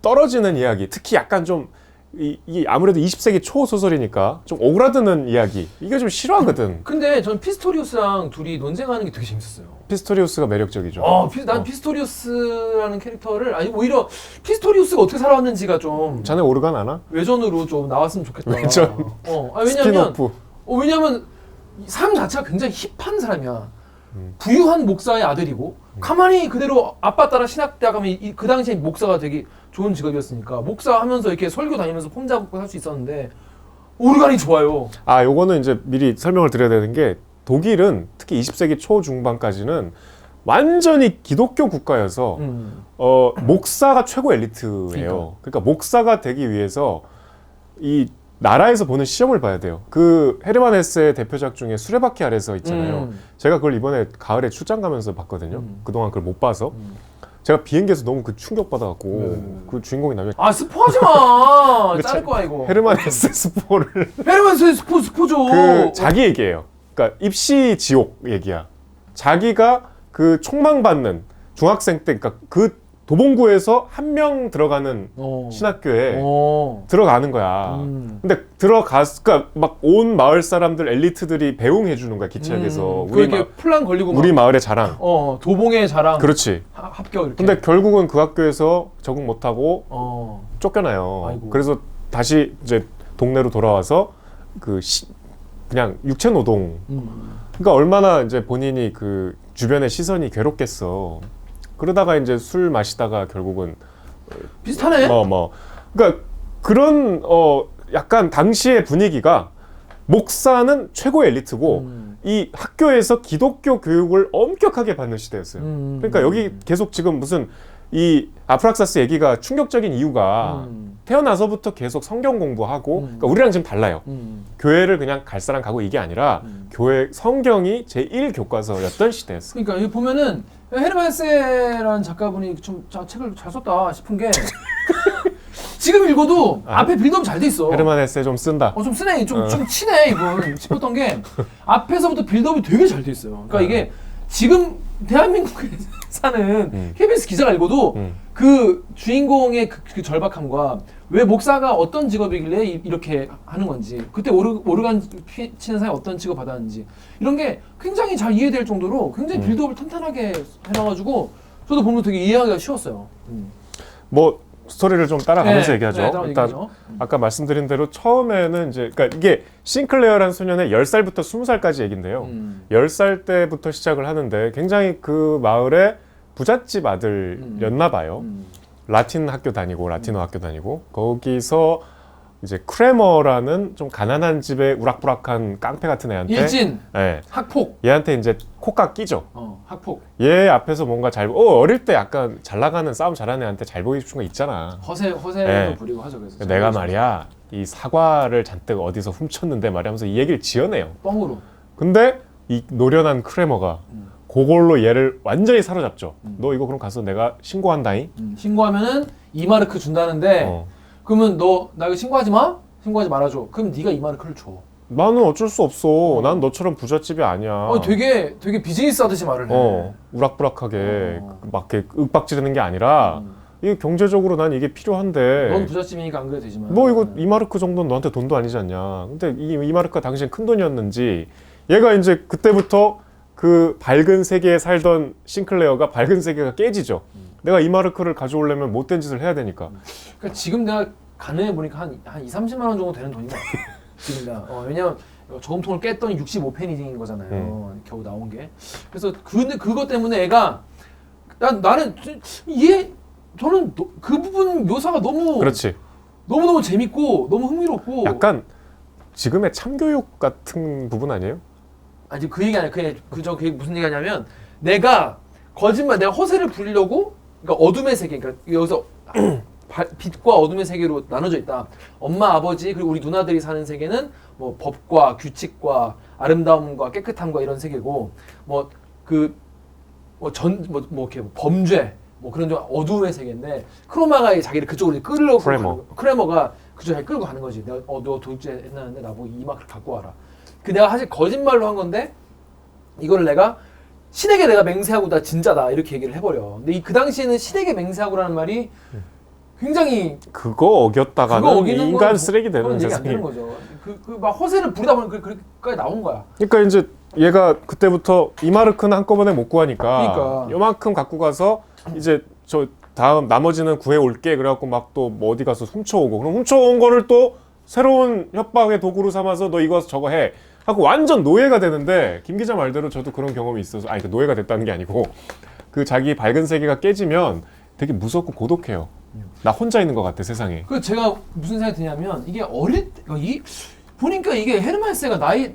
떨어지는 이야기, 특히 약간 좀 이게 아무래도 20세기 초 소설이니까 좀 오그라드는 이야기 이게 좀 싫어하거든. 근데 전 피스토리우스랑 둘이 논쟁하는 게 되게 재밌었어요. 피스토리우스가 매력적이죠. 난 피스토리우스라는 캐릭터를 아니 오히려 피스토리우스가 어떻게 살아왔는지가 좀 자네 오르간 아나? 외전으로 좀 나왔으면 좋겠다. 외전. 왜냐면 스피노프. 왜냐면 삶 자체가 굉장히 힙한 사람이야. 부유한 목사의 아들이고 가만히 그대로 아빠 따라 신학대학 가면 그 당시에 목사가 되게 좋은 직업이었으니까 목사 하면서 이렇게 설교 다니면서 폼 잡고 할 수 있었는데 오르간이 좋아요. 요거는 이제 미리 설명을 드려야 되는 게 독일은 특히 20세기 초중반까지는 완전히 기독교 국가여서 목사가 최고 엘리트예요. 그러니까 목사가 되기 위해서 이 나라에서 보는 시험을 봐야 돼요. 그 헤르만 헤세의 대표작 중에 수레바퀴 아래서 있잖아요. 제가 그걸 이번에 가을에 출장 가면서 봤거든요. 그동안 그걸 못 봐서. 제가 비행기에서 너무 그 충격 받아갖고 그 주인공이 나중에 스포하지 마. 자를 거야 이거. 헤르만 헤세 스포를 헤르만 헤세 스포죠. 그 자기 얘기예요. 그러니까 입시 지옥 얘기야. 자기가 그 총망받는 중학생 때, 그러니까 그 도봉구에서 한 명 들어가는 신학교에 들어가는 거야. 근데 그러니까 막 온 마을 사람들 엘리트들이 배웅해 주는 거야 기차역에서. 그렇게 플란 걸리고 우리 마을의 자랑. 도봉의 자랑. 그렇지. 합격 이렇게. 근데 결국은 그 학교에서 적응 못하고 쫓겨나요. 아이고. 그래서 다시 이제 동네로 돌아와서 그냥 육체 노동. 그러니까 얼마나 이제 본인이 그 주변의 시선이 괴롭겠어. 그러다가 이제 술 마시다가 결국은 비슷하네. 그러니까 그런 약간 당시의 분위기가 목사는 최고 엘리트고 이 학교에서 기독교 교육을 엄격하게 받는 시대였어요. 그러니까 여기 계속 지금 무슨 이 아프락사스 얘기가 충격적인 이유가 태어나서부터 계속 성경 공부하고 그러니까 우리랑 지금 달라요. 교회를 그냥 갈 사람 가고 이게 아니라 교회 성경이 제1교과서였던 시대였어요. 그러니까 여기 보면은 헤르만 헤세라는 작가분이 좀 책을 잘 썼다 싶은 게 지금 읽어도 앞에 빌드업 잘 돼 있어. 헤르만 헤세 좀 쓴다. 좀 쓰네. 좀 치네 이분 싶었던 게 앞에서부터 빌드업이 되게 잘 돼 있어요. 그러니까 이게 지금 대한민국에 사는 KBS 기자가 읽어도 그 주인공의 그 절박함과 왜 목사가 어떤 직업이길래 이렇게 하는 건지 그때 오르간 치는 사람이 어떤 직업 받았는지 이런 게 굉장히 잘 이해될 정도로 굉장히 빌드업을 탄탄하게 해놔가지고 저도 보면 되게 이해하기가 쉬웠어요. 뭐 스토리를 좀 따라가면서 네, 얘기하죠. 네, 따라 일단 얘기하죠. 아까 말씀드린 대로 처음에는 이제 그러니까 이게 싱클레어라는 소년의 10살부터 20살까지 얘긴데요. 10살 때부터 시작을 하는데 굉장히 그 마을의 부잣집 아들이었나 봐요. 라틴 학교 다니고 라틴어 학교 다니고 거기서 이제 크레머라는 좀 가난한 집의 우락부락한 깡패 같은 애한테 일진, 예, 학폭, 얘한테 이제 콕각 끼죠. 학폭, 얘 앞에서 뭔가 어릴 때 약간 잘 나가는 싸움 잘하는 애한테 잘 보이고 싶은 거 있잖아. 허세도 네. 부리고 하죠. 그래서 내가 말이야 이 사과를 잔뜩 어디서 훔쳤는데 말이야 하면서 이 얘기를 지어내요. 뻥으로. 근데 이 노련한 크레머가 그걸로 얘를 완전히 사로잡죠. 너 이거 그럼 가서 내가 신고한다잉. 신고하면은 2마르크 준다는데 그러면 너 나 이거 신고하지 마? 신고하지 말아줘. 그럼 네가 2마르크를 줘. 나는 어쩔 수 없어. 난 너처럼 부잣집이 아니야. 되게 비즈니스 하듯이 말을 해. 우락부락하게 막 이렇게 윽박지르는 게 아니라 이게 경제적으로 난 이게 필요한데 넌 부잣집이니까 안 그래도 되지만 너 이거 2마르크 정도는 너한테 돈도 아니지 않냐. 근데 이 2마르크가 당신 큰 돈이었는지 얘가 이제 그때부터 그 밝은 세계에 살던 싱클레어가 밝은 세계가 깨지죠. 내가 2마르크를 가져오려면 못된 짓을 해야 되니까. 그러니까 지금 내가 가늠해 보니까 한 2, 30만 원 정도 되는 돈인 것 같아. 지금 내가 왜냐면 저금통을 깼더니 65페니인 거잖아요. 겨우 나온 게. 그래서 근데 그것 때문에 애가 나는 저는 그 부분 묘사가 그렇지. 너무 재밌고 너무 흥미롭고 약간 지금의 참교육 같은 부분 아니에요? 아니 그 얘기 아니야. 그게 무슨 얘기냐면 내가 허세를 부리려고 그러니까 어둠의 세계 그러니까 여기서 빛과 어둠의 세계로 나눠져 있다. 엄마 아버지 그리고 우리 누나들이 사는 세계는 뭐 법과 규칙과 아름다움과 깨끗함과 이런 세계고 이렇게 범죄 뭐 그런 좀 어둠의 세계인데 크로마가 자기를 그쪽으로 끌려고 크레머가 그쪽에 끌고 가는 거지. 내가 너 도둑질 했나는데 나보고 2마크를 갖고 와라. 내가 사실 거짓말로 한 건데 이거를 내가 신에게 내가 맹세하고 나 진짜다 이렇게 얘기를 해버려. 근데 그 당시에는 신에게 맹세하고라는 말이 굉장히 그거 어겼다가는 인간 쓰레기 되는 세상이 안 되는 거죠. 막 허세를 부리다 보니 그까지 나온 거야. 그러니까 이제 얘가 그때부터 2마르크는 한꺼번에 못 구하니까 그러니까. 요만큼 갖고 가서 이제 저 다음 나머지는 구해 올게 그래갖고 막 또 뭐 어디 가서 훔쳐오고 그럼 훔쳐온 거를 또 새로운 협박의 도구로 삼아서 너 이거 저거 해 하고 완전 노예가 되는데 김 기자 말대로 저도 그런 경험이 있어서 그 노예가 됐다는 게 아니고 그 자기 밝은 세계가 깨지면 되게 무섭고 고독해요. 나 혼자 있는 것 같아 세상에. 그 제가 무슨 생각이 드냐면 이게 어릴 때 보니까 이게 헤르만세가 나이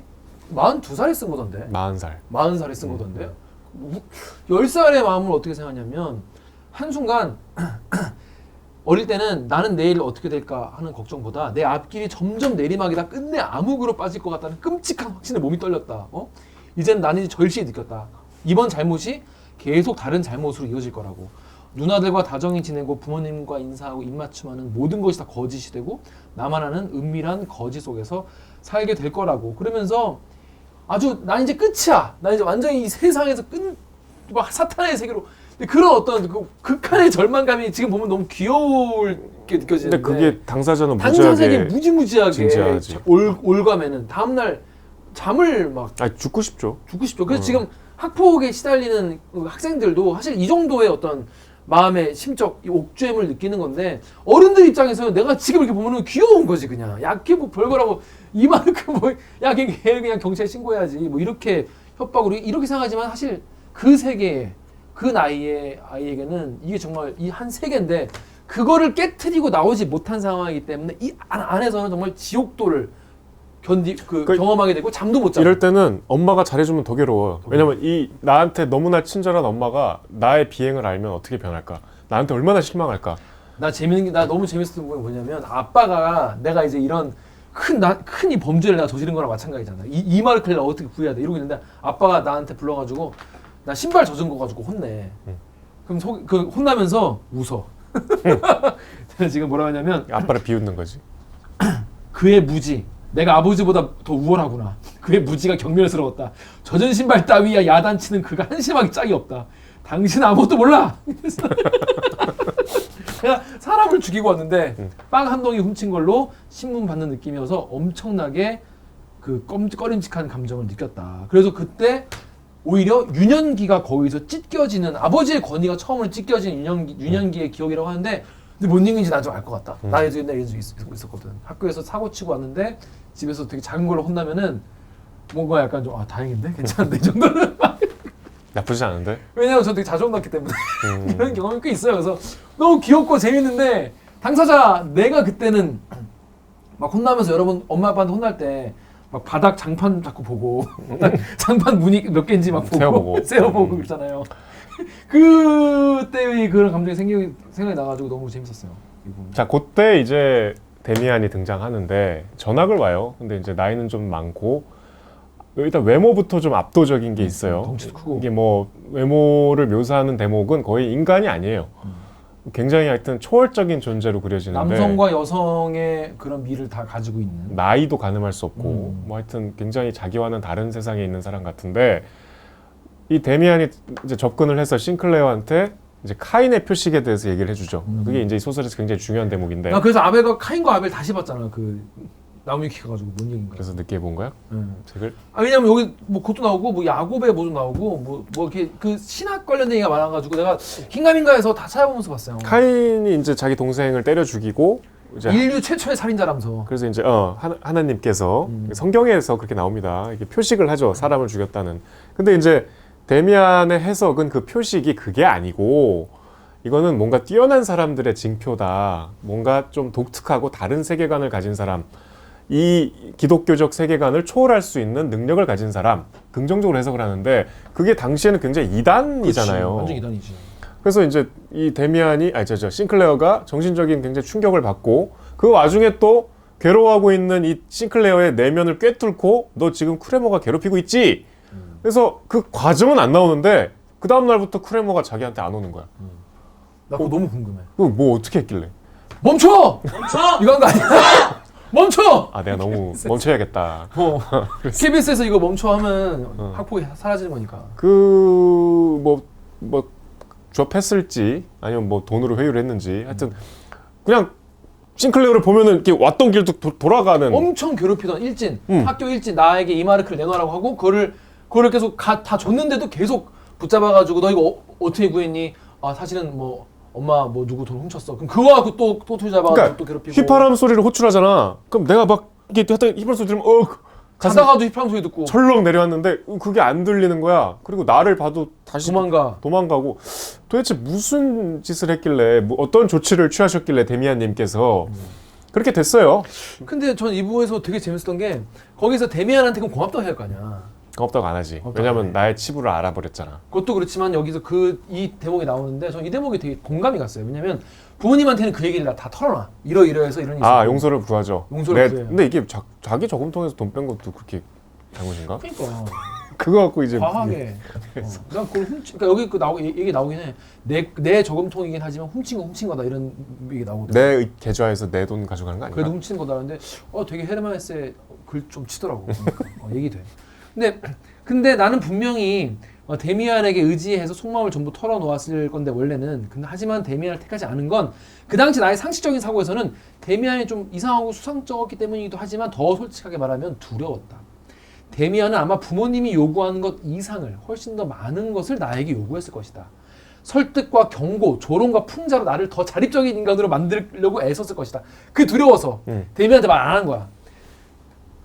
42살에 쓴 거던데. 40살. 40살에 쓴 거던데. 10살의 마음을 어떻게 생각하냐면 한순간 어릴 때는 나는 내일 어떻게 될까 하는 걱정보다 내 앞길이 점점 내리막이다 끝내 암흑으로 빠질 것 같다는 끔찍한 확신에 몸이 떨렸다. 이제는 나는 절실히 느꼈다. 이번 잘못이 계속 다른 잘못으로 이어질 거라고. 누나들과 다정히 지내고 부모님과 인사하고 입맞춤하는 모든 것이 다 거짓이 되고 나만 아는 은밀한 거짓 속에서 살게 될 거라고. 그러면서 난 이제 끝이야. 나 이제 완전히 이 세상에서 막 사탄의 세계로. 근데 그런 어떤 극한의 절망감이 지금 보면 너무 귀여울게 느껴지는데. 근데 그게 당사자는 당사자에게 무지무지하게 진지하지. 올가매는 다음날 잠을 막 죽고 싶죠. 그래서 지금 학폭에 시달리는 학생들도 사실 이 정도의 어떤 마음의 심적 옥죄임을 느끼는 건데 어른들 입장에서는 내가 지금 이렇게 보면은 귀여운 거지 그냥. 야, 그게 뭐 별거라고 이만큼 야, 걔 그냥 경찰에 신고해야지 뭐 이렇게 협박으로 이렇게 생각하지만 사실 그 세계에 그 나이의 아이에게는 이게 정말 이 한 세계인데 그거를 깨트리고 나오지 못한 상황이기 때문에 이 안에서는 정말 지옥도를 경험하게 되고 잠도 못 자고. 이럴 때는 엄마가 잘해주면 더 괴로워. 왜냐면 이 나한테 너무나 친절한 엄마가 나의 비행을 알면 어떻게 변할까? 나한테 얼마나 실망할까? 나 너무 재밌었던 게 뭐냐면 아빠가 내가 이제 이런 큰 이 범죄를 내가 저지른 거랑 마찬가지잖아. 이 마르크를 내가 어떻게 구해야 돼? 이러고 있는데 아빠가 나한테 불러가지고 나 신발 젖은 거 가지고 혼내. 그럼 혼나면서 웃어. 지금 뭐라 하냐면 아빠를 비웃는 거지. 그의 무지. 내가 아버지보다 더 우월하구나. 그의 무지가 경멸스러웠다. 젖은 신발 따위야 야단치는 그가 한심하기 짝이 없다. 당신은 아무것도 몰라. 그냥 사람을 죽이고 왔는데 빵 한 덩이 훔친 걸로 신문 받는 느낌이어서 엄청나게 그 꺼림칙한 감정을 느꼈다. 그래서 그때 오히려 유년기가 거기서 찢겨지는 아버지의 권위가 처음으로 찢겨진 유년기의 기억이라고 하는데 근데 뭔 얘기인지 난 좀 알 것 같다. 나 예전에 이런 적 있었거든. 학교에서 사고 치고 왔는데 집에서 되게 작은 걸로 혼나면은 뭔가 약간 좀 다행인데 괜찮은데 이 정도는 나쁘지 않은데? 왜냐면 저 되게 자주 혼났기 때문에 이런 경험이 꽤 있어요. 그래서 너무 귀엽고 재밌는데 당사자 내가 그때는 막 혼나면서 여러분 엄마 아빠한테 혼날 때 막 바닥 장판 자꾸 보고 장판 문이 몇 개인지 막 보고 세어보고 그러잖아요. 그때의 그런 감정이 생각이 나가지고 너무 재밌었어요. 자, 그때 이제 데미안이 등장하는데 전학을 와요. 근데 이제 나이는 좀 많고 일단 외모부터 좀 압도적인 게 있어요. 덩치도 크고. 이게 뭐 외모를 묘사하는 대목은 거의 인간이 아니에요. 굉장히 하여튼 초월적인 존재로 그려지는데 남성과 여성의 그런 미를 다 가지고 있는 나이도 가늠할 수 없고 뭐 하여튼 굉장히 자기와는 다른 세상에 있는 사람 같은데 이 데미안이 이제 접근을 해서 싱클레어한테 이제 카인의 표식에 대해서 얘기를 해주죠. 그게 이제 이 소설에서 굉장히 중요한 대목인데. 나 그래서 아벨과 카인과 아벨 다시 봤잖아. 그 나무위키 가가지고 뭔 얘기인가. 그래서 느끼해 본 거야? 책을? 왜냐면 여기 뭐 그것도 나오고 뭐 야곱의 뭐도 나오고 뭐 이렇게 그 신학 관련 얘기가 많아가지고 내가 긴가민가해서 다 찾아보면서 봤어요. 카인이 이제 자기 동생을 때려 죽이고 이제 인류 최초의 살인자라면서. 그래서 이제 하나님께서 성경에서 그렇게 나옵니다. 이렇게 표식을 하죠. 사람을 죽였다는. 근데 이제 데미안의 해석은 그 표식이 그게 아니고 이거는 뭔가 뛰어난 사람들의 징표다. 뭔가 좀 독특하고 다른 세계관을 가진 사람. 이 기독교적 세계관을 초월할 수 있는 능력을 가진 사람. 긍정적으로 해석을 하는데 그게 당시에는 굉장히 이단이잖아요. 그치, 완전 이단이지. 그래서 이제 이 데미안이 싱클레어가 정신적인 굉장히 충격을 받고 그 와중에 또 괴로워하고 있는 이 싱클레어의 내면을 꿰뚫고 너 지금 크레머가 괴롭히고 있지? 그래서 그 과정은 안 나오는데 그 다음 날부터 크레머가 자기한테 안 오는 거야. 나 그거 너무 궁금해. 그거 뭐 어떻게 했길래? 멈춰! 이거 한 거 아니야? 멈춰! 내가 너무 멈춰야겠다. KBS에서 이거 멈춰 하면 학폭이 사라지는 거니까. 뭐 접했을지 아니면 뭐 돈으로 회유를 했는지 하여튼 그냥 싱클레어를 보면은 이렇게 왔던 길도 돌아가는 엄청 괴롭히던 일진, 학교 일진 나에게 이 마르크를 내놔라고 하고 그거를 계속 다 줬는데도 계속 붙잡아가지고 너 이거 어떻게 구했니? 사실은 뭐 엄마 뭐 누구 돈 훔쳤어. 그럼 그거 갖고 또 잡아가지고 그러니까 또 괴롭히고. 휘파람 소리를 호출하잖아. 그럼 내가 막 이게 하여튼 휘파람 소리 들으면 가다가도 휘파람 소리 듣고 철렁 내려왔는데 그게 안 들리는 거야. 그리고 나를 봐도 다시 도망가고 도대체 무슨 짓을 했길래 어떤 조치를 취하셨길래 데미안님께서 그렇게 됐어요. 근데 전 이 부분에서 되게 재밌었던 게 거기서 데미안한테 그럼 고맙다고 해야 할 거 아니야. 고맙다고 안 하지. 왜냐면 나의 치부를 알아버렸잖아. 그것도 그렇지만 여기서 이 대목이 나오는데 전 이 대목이 되게 공감이 갔어요. 왜냐면 부모님한테는 그 얘기를 다 털어놔. 이러해서 이런 일이 있어. 용서를 구하죠. 용서를 구해요. 근데 이게 자기 저금통에서 돈 뺀 것도 그렇게 잘못인가? 그러니까 그거 갖고 이제 과하게. 난 그걸 그러니까 여기 얘기 나오긴 해. 내 저금통이긴 하지만 훔친 거다 이런 얘기 나오거든. 내 계좌에서 내 돈 가져가는 거 아닌가? 그래도 훔친 거다. 근데 되게 헤르만 헤세 글 좀 치더라고. 얘기돼. 근데 나는 분명히 데미안에게 의지해서 속마음을 전부 털어놓았을 건데 원래는. 근데 하지만 데미안을 택하지 않은 건 그 당시 나의 상식적인 사고에서는 데미안이 좀 이상하고 수상쩍었기 때문이기도 하지만 더 솔직하게 말하면 두려웠다. 데미안은 아마 부모님이 요구하는 것 이상을 훨씬 더 많은 것을 나에게 요구했을 것이다. 설득과 경고, 조롱과 풍자로 나를 더 자립적인 인간으로 만들려고 애썼을 것이다. 그게 두려워서 데미안한테 말 안 한 거야.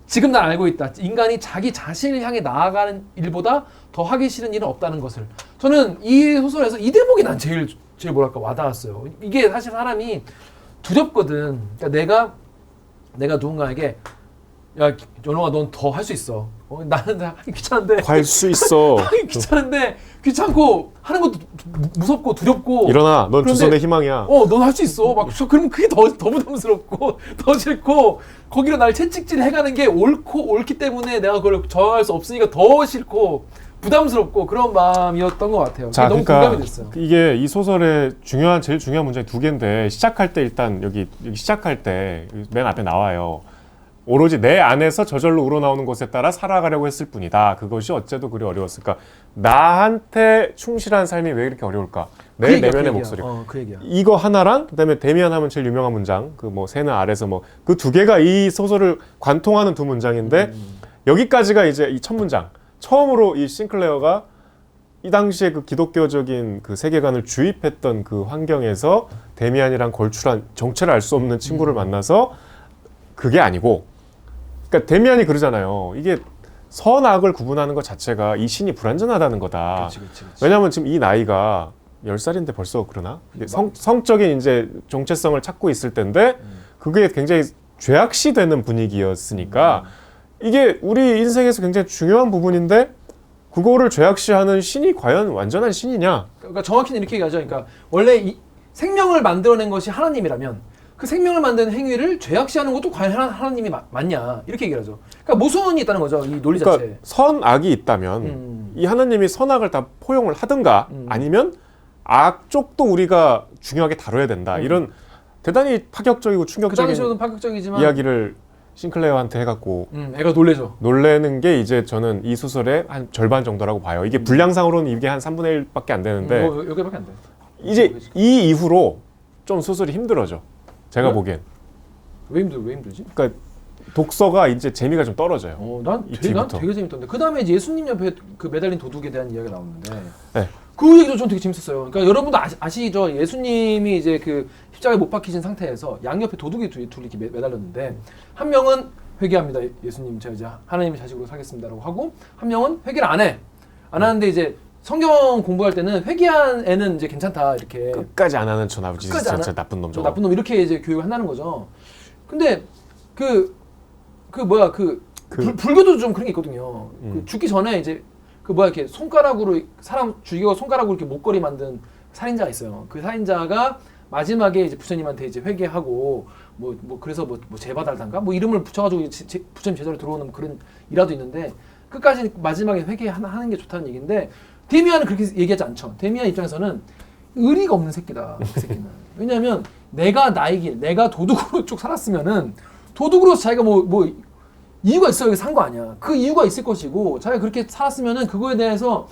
지금 난 알고 있다. 인간이 자기 자신을 향해 나아가는 일보다 더 하기 싫은 일은 없다는 것을. 저는 이 소설에서 이 대목이 난 제일 뭐랄까 와닿았어요. 이게 사실 사람이 두렵거든. 그러니까 내가 누군가에게 야, 연홍아, 넌 더 할 수 있어. 나는 하기 귀찮은데. 할 수 있어. 하기 귀찮은데 귀찮고 하는 것도 무섭고 두렵고. 일어나, 넌 조선의 희망이야. 넌 할 수 있어. 그러면 그게 더 부담스럽고 더 싫고 거기로 날 채찍질 해가는 게 옳기 때문에 내가 그걸 저항할 수 없으니까 더 싫고 부담스럽고 그런 마음이었던 것 같아요. 자, 너무 그러니까 공감이 됐어요. 이게 이 소설의 제일 중요한 문장이 두 개인데 시작할 때 일단 여기 시작할 때 맨 앞에 나와요. 오로지 내 안에서 저절로 우러나오는 것에 따라 살아가려고 했을 뿐이다. 그것이 어째도 그리 어려웠을까? 나한테 충실한 삶이 왜 이렇게 어려울까? 내 내면의 목소리. 그 얘기야. 이거 하나랑 그다음에 데미안 하면 제일 유명한 문장 그 뭐 새는 아래서 뭐 그 두 개가 이 소설을 관통하는 두 문장인데 여기까지가 이제 이 첫 문장. 처음으로 이 싱클레어가 이 당시에 그 기독교적인 그 세계관을 주입했던 그 환경에서 데미안이랑 걸출한 정체를 알 수 없는 친구를 만나서 그게 아니고, 그러니까 데미안이 그러잖아요. 이게 선악을 구분하는 것 자체가 이 신이 불완전하다는 거다. 그치. 왜냐하면 지금 이 나이가 10살인데 벌써 그러나? 성적인 이제 정체성을 찾고 있을 텐데 그게 굉장히 죄악시 되는 분위기였으니까 이게 우리 인생에서 굉장히 중요한 부분인데 그거를 죄악시하는 신이 과연 완전한 신이냐? 그러니까 정확히는 이렇게 얘기하죠. 그러니까 원래 이 생명을 만들어낸 것이 하나님이라면 그 생명을 만드는 행위를 죄악시하는 것도 과연 하나님이 맞냐? 이렇게 얘기를 하죠. 그러니까 모순이 있다는 거죠. 이 논리 그러니까 자체에. 선악이 있다면 이 하나님이 선악을 다 포용을 하든가 아니면 악 쪽도 우리가 중요하게 다뤄야 된다. 이런 대단히 파격적이고 그 충격적인 당시로는 파격적이지만 이야기를 싱클레어한테 해갖고 애가 놀래죠. 놀래는 게 이제 저는 이 소설의 한 절반 정도라고 봐요. 이게 분량상으로는 이게 한 3분의 1밖에 안 되는데 여기밖에 안 돼. 이제 이 이후로 좀 소설이 힘들어져. 제가 보기엔. 왜 힘들지? 그러니까 독서가 이제 재미가 좀 떨어져요. 난 이 되게 뒤부터. 재밌던데. 그 다음에 예수님 옆에 그 매달린 도둑에 대한 이야기가 나오는데 네. 그 얘기도 좀 되게 재밌었어요. 그러니까 여러분도 아시죠? 예수님이 이제 그 십자가에 못 박히신 상태에서 양옆에 도둑이 둘이 이렇게 매달렸는데 한 명은 회개합니다. 예수님 제가 이제 하나님의 자식으로 살겠습니다라고 하고 한 명은 회개를 안 해. 안 하는데 이제 성경 공부할 때는 회개한 애는 이제 괜찮다 이렇게 끝까지 안 하는 저 아버지 진짜 나쁜 놈 저거. 나쁜 놈 이렇게 이제 교육을 한다는 거죠. 근데 불교도 좀 그런 게 있거든요. 그 죽기 전에 이제 이렇게 손가락으로 사람 죽이고 손가락으로 이렇게 목걸이 만든 살인자가 있어요. 그 살인자가 마지막에 이제 부처님한테 이제 회개하고 그래서 제바달단가 이름을 붙여가지고 부처님 제자로 들어오는 그런 일화도 있는데 끝까지 마지막에 회개하는 게 좋다는 얘기인데 데미안은 그렇게 얘기하지 않죠. 데미안 입장에서는 의리가 없는 새끼다. 그 새끼는. 왜냐하면 내가 도둑으로 쭉 살았으면은 도둑으로서 자기가 이유가 있어야 산 거 아니야. 그 이유가 있을 것이고 자기가 그렇게 살았으면은 그거에 대해서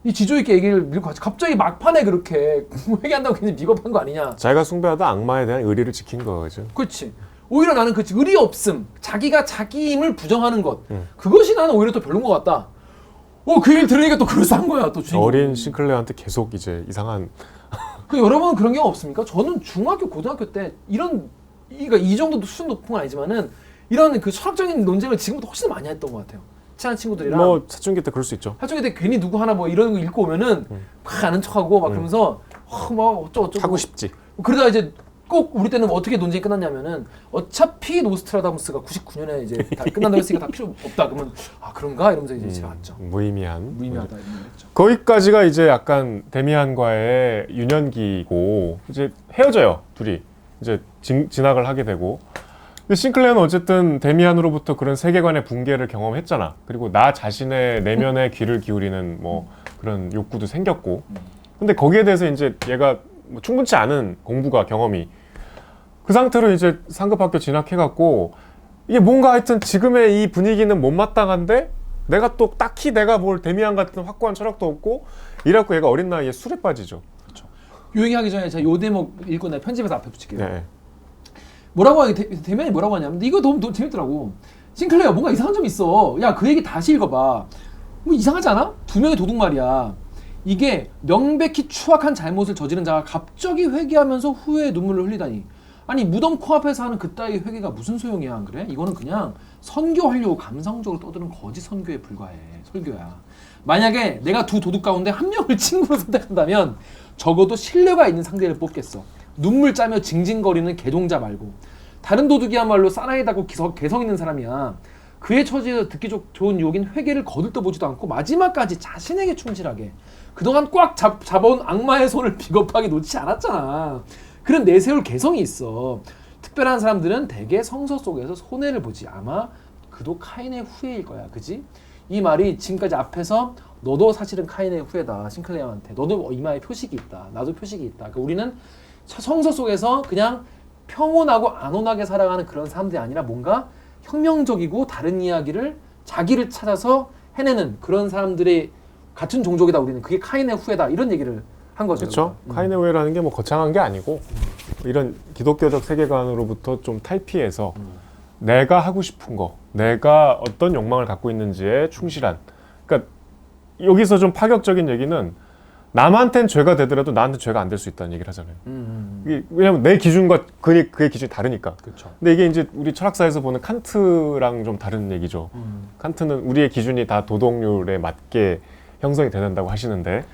이 지조 있게 얘기를 밀고 가지. 갑자기 막판에 그렇게 회개한다고 굉장히 비겁한 거 아니냐. 자기가 숭배하던 악마에 대한 의리를 지킨 거죠. 그렇지. 오히려 나는 그 의리 없음, 자기가 자기임을 부정하는 것, 그것이 나는 오히려 더 별론 것 같다. 그 얘기를 들으니까 또 그럴싸한 거야. 또 주인공이. 어린 싱클레어한테 계속 이제 이상한. 여러분은 그런 경우 없습니까? 저는 중학교, 고등학교 때 그러니까 이 정도 수준 높은 건 아니지만은 이런 그 철학적인 논쟁을 지금보다 훨씬 많이 했던 것 같아요. 친한 친구들이랑. 사춘기 때 그럴 수 있죠. 사춘기 때 괜히 누구 하나 이런 거 읽고 오면은 막 아는 척하고 막 그러면서 어쩌고 하고 싶지. 그러다가 이제 꼭 우리 때는 어떻게 논쟁이 끝났냐면은 어차피 노스트라다무스가 99년에 이제 다 끝난다고 했으니까 다 필요 없다. 그러면 그런가 이러면서 이제 집에 갔죠. 무의미하다 이런 거 했죠. 거기까지가 이제 약간 데미안과의 유년기고 이제 헤어져요 둘이 이제 진학을 하게 되고. 근데 싱클레어는 어쨌든 데미안으로부터 그런 세계관의 붕괴를 경험했잖아. 그리고 나 자신의 내면의 귀를 기울이는 그런 욕구도 생겼고. 근데 거기에 대해서 이제 얘가 충분치 않은 공부가 경험이 그 상태로 이제 상급학교 진학해갖고 이게 뭔가 하여튼 지금의 이 분위기는 못마땅한데 내가 또 딱히 내가 뭘 데미안 같은 확고한 철학도 없고 이래갖고 얘가 어린 나이에 술에 빠지죠. 그렇죠. 요 얘기하기 전에 제가 요 대목 읽고 내가 편집해서 앞에 붙일게요. 네. 뭐라고 하냐, 데미안이 뭐라고 하냐면 이거 너무 재밌더라고. 싱클레어 뭔가 이상한 점이 있어. 야, 그 얘기 다시 읽어봐. 이상하지 않아? 두 명의 도둑 말이야. 이게 명백히 추악한 잘못을 저지른 자가 갑자기 회개하면서 후회의 눈물을 흘리다니. 아니 무덤 코앞에서 하는 그따위 회개가 무슨 소용이야, 안 그래? 이거는 그냥 선교하려고 감성적으로 떠드는 거짓 선교에 불과해. 설교야. 만약에 내가 두 도둑 가운데 한 명을 친구로 선택한다면 적어도 신뢰가 있는 상대를 뽑겠어. 눈물 짜며 징징거리는 개동자 말고. 다른 도둑이야말로 사나이다고 개성 있는 사람이야. 그의 처지에서 듣기 좋은 유혹인 회개를 거들떠보지도 않고 마지막까지 자신에게 충실하게 그동안 꽉 잡아온 악마의 손을 비겁하게 놓지 않았잖아. 그런 내세울 개성이 있어. 특별한 사람들은 대개 성서 속에서 손해를 보지. 아마 그도 카인의 후예일 거야. 그지? 이 말이 지금까지 앞에서 너도 사실은 카인의 후예다. 싱클레어한테. 너도 이마에 표식이 있다. 나도 표식이 있다. 그러니까 우리는 성서 속에서 그냥 평온하고 안온하게 살아가는 그런 사람들이 아니라 뭔가 혁명적이고 다른 이야기를 자기를 찾아서 해내는 그런 사람들의 같은 종족이다. 우리는 그게 카인의 후예다. 이런 얘기를 한 거죠. 그렇죠. 카인의 후예라는 게 거창한 게 아니고 이런 기독교적 세계관으로부터 좀 탈피해서 내가 하고 싶은 거, 내가 어떤 욕망을 갖고 있는지에 충실한. 그러니까 여기서 좀 파격적인 얘기는 남한텐 죄가 되더라도 나한테 죄가 안 될 수 있다는 얘기를 하잖아요. 이게 왜냐면 내 기준과 그의 기준이 다르니까. 그렇죠. 근데 이게 이제 우리 철학사에서 보는 칸트랑 좀 다른 얘기죠. 칸트는 우리의 기준이 다 도덕률에 맞게 형성이 된다고 하시는데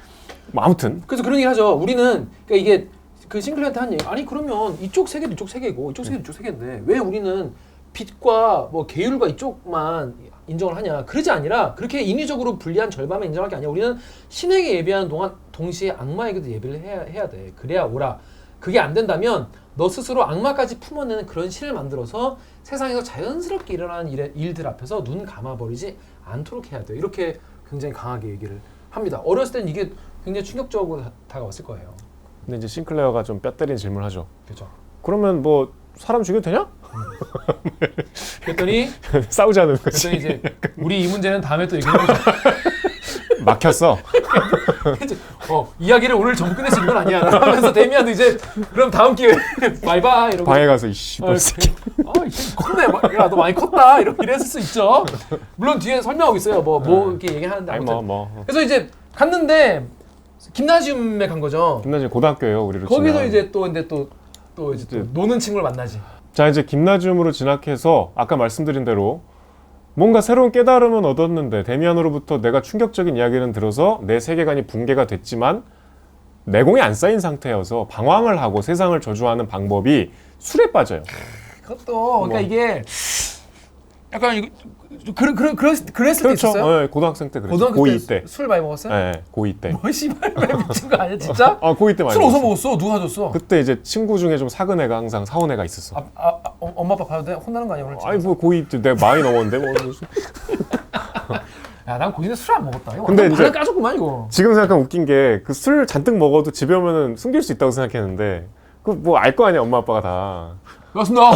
뭐 아무튼 그래서 그런 얘기 하죠. 우리는 그러니까 이게 그 싱클레어한테 한 얘기. 아니 그러면 이쪽 세계도 이쪽 세계고 이쪽 세계도 이쪽 세계인데 왜 우리는 빛과 뭐 계율과 이쪽만 인정을 하냐? 그러지 아니라 그렇게 인위적으로 분리한 절반만 인정할 게 아니야. 우리는 신에게 예배하는 동안 동시에 악마에게도 예배를 해야 돼. 그래야 옳아. 그게 안 된다면 너 스스로 악마까지 품어내는 그런 신을 만들어서 세상에서 자연스럽게 일어나는 일들 앞에서 눈 감아버리지 않도록 해야 돼. 이렇게 굉장히 강하게 얘기를 합니다. 어렸을 땐 이게 굉장히 충격적으로 다가왔을 거예요. 근데 이제 싱클레어가 좀 뼈 때리는 질문을 하죠. 그렇죠. 그러면 뭐 사람 죽여도 되냐? 그랬더니 싸우지 않는 거지. 그랬더니 이제 우리 이 문제는 다음에 또 얘기해보자. 막혔어. 이야기를 오늘 전부 끝낼 수 있는 건 아니야. 하면서 데미안도 이제 그럼 다음 기회에 바이바이 이러고 방에 가서 이씨 새끼. 컸네. 야, 너 많이 컸다. 이랬을 수 있죠. 물론 뒤에 설명하고 있어요. 뭐 이렇게 얘기하는데 아니 아무튼. 뭐. 그래서 이제 갔는데 김나지움에 간 거죠. 김나지움 고등학교예요, 우리로 거기서 치면. 이제 또 이제 노는 친구를 만나지. 자, 이제 김나지움으로 진학해서 아까 말씀드린 대로 뭔가 새로운 깨달음은 얻었는데 데미안으로부터 내가 충격적인 이야기는 들어서 내 세계관이 붕괴가 됐지만 내공이 안 쌓인 상태여서 방황을 하고 세상을 저주하는 방법이 술에 빠져요. 그것도 그러니까 이게 약간 이거 그랬을 때 그렇죠. 있었어요? 네, 고등학생 때 그랬죠. 고등학교 고2 때. 술 많이 먹었어요? 네, 고2 때. 뭐 씨발 미친 거 아니야 진짜? 고2 때 많이 술 어디서 먹었어. 먹었어? 누가 줬어? 그때 이제 친구 중에 좀 사근 애가 항상 사온 애가 있었어. 엄마 아빠 봐도 돼? 혼나는 거 아니야 오늘? 아니 뭐 고2 때 내가 많이 넘었는데 뭐. 야, 난 고2 때 술 안 먹었다. 이거 근데 완전 이제 반을 까줬구만 이거. 지금 생각하면 웃긴 게 그 술 잔뜩 먹어도 집에 오면은 숨길 수 있다고 생각했는데 그 뭐 알 거 아니야 엄마 아빠가 다. 맞습니다.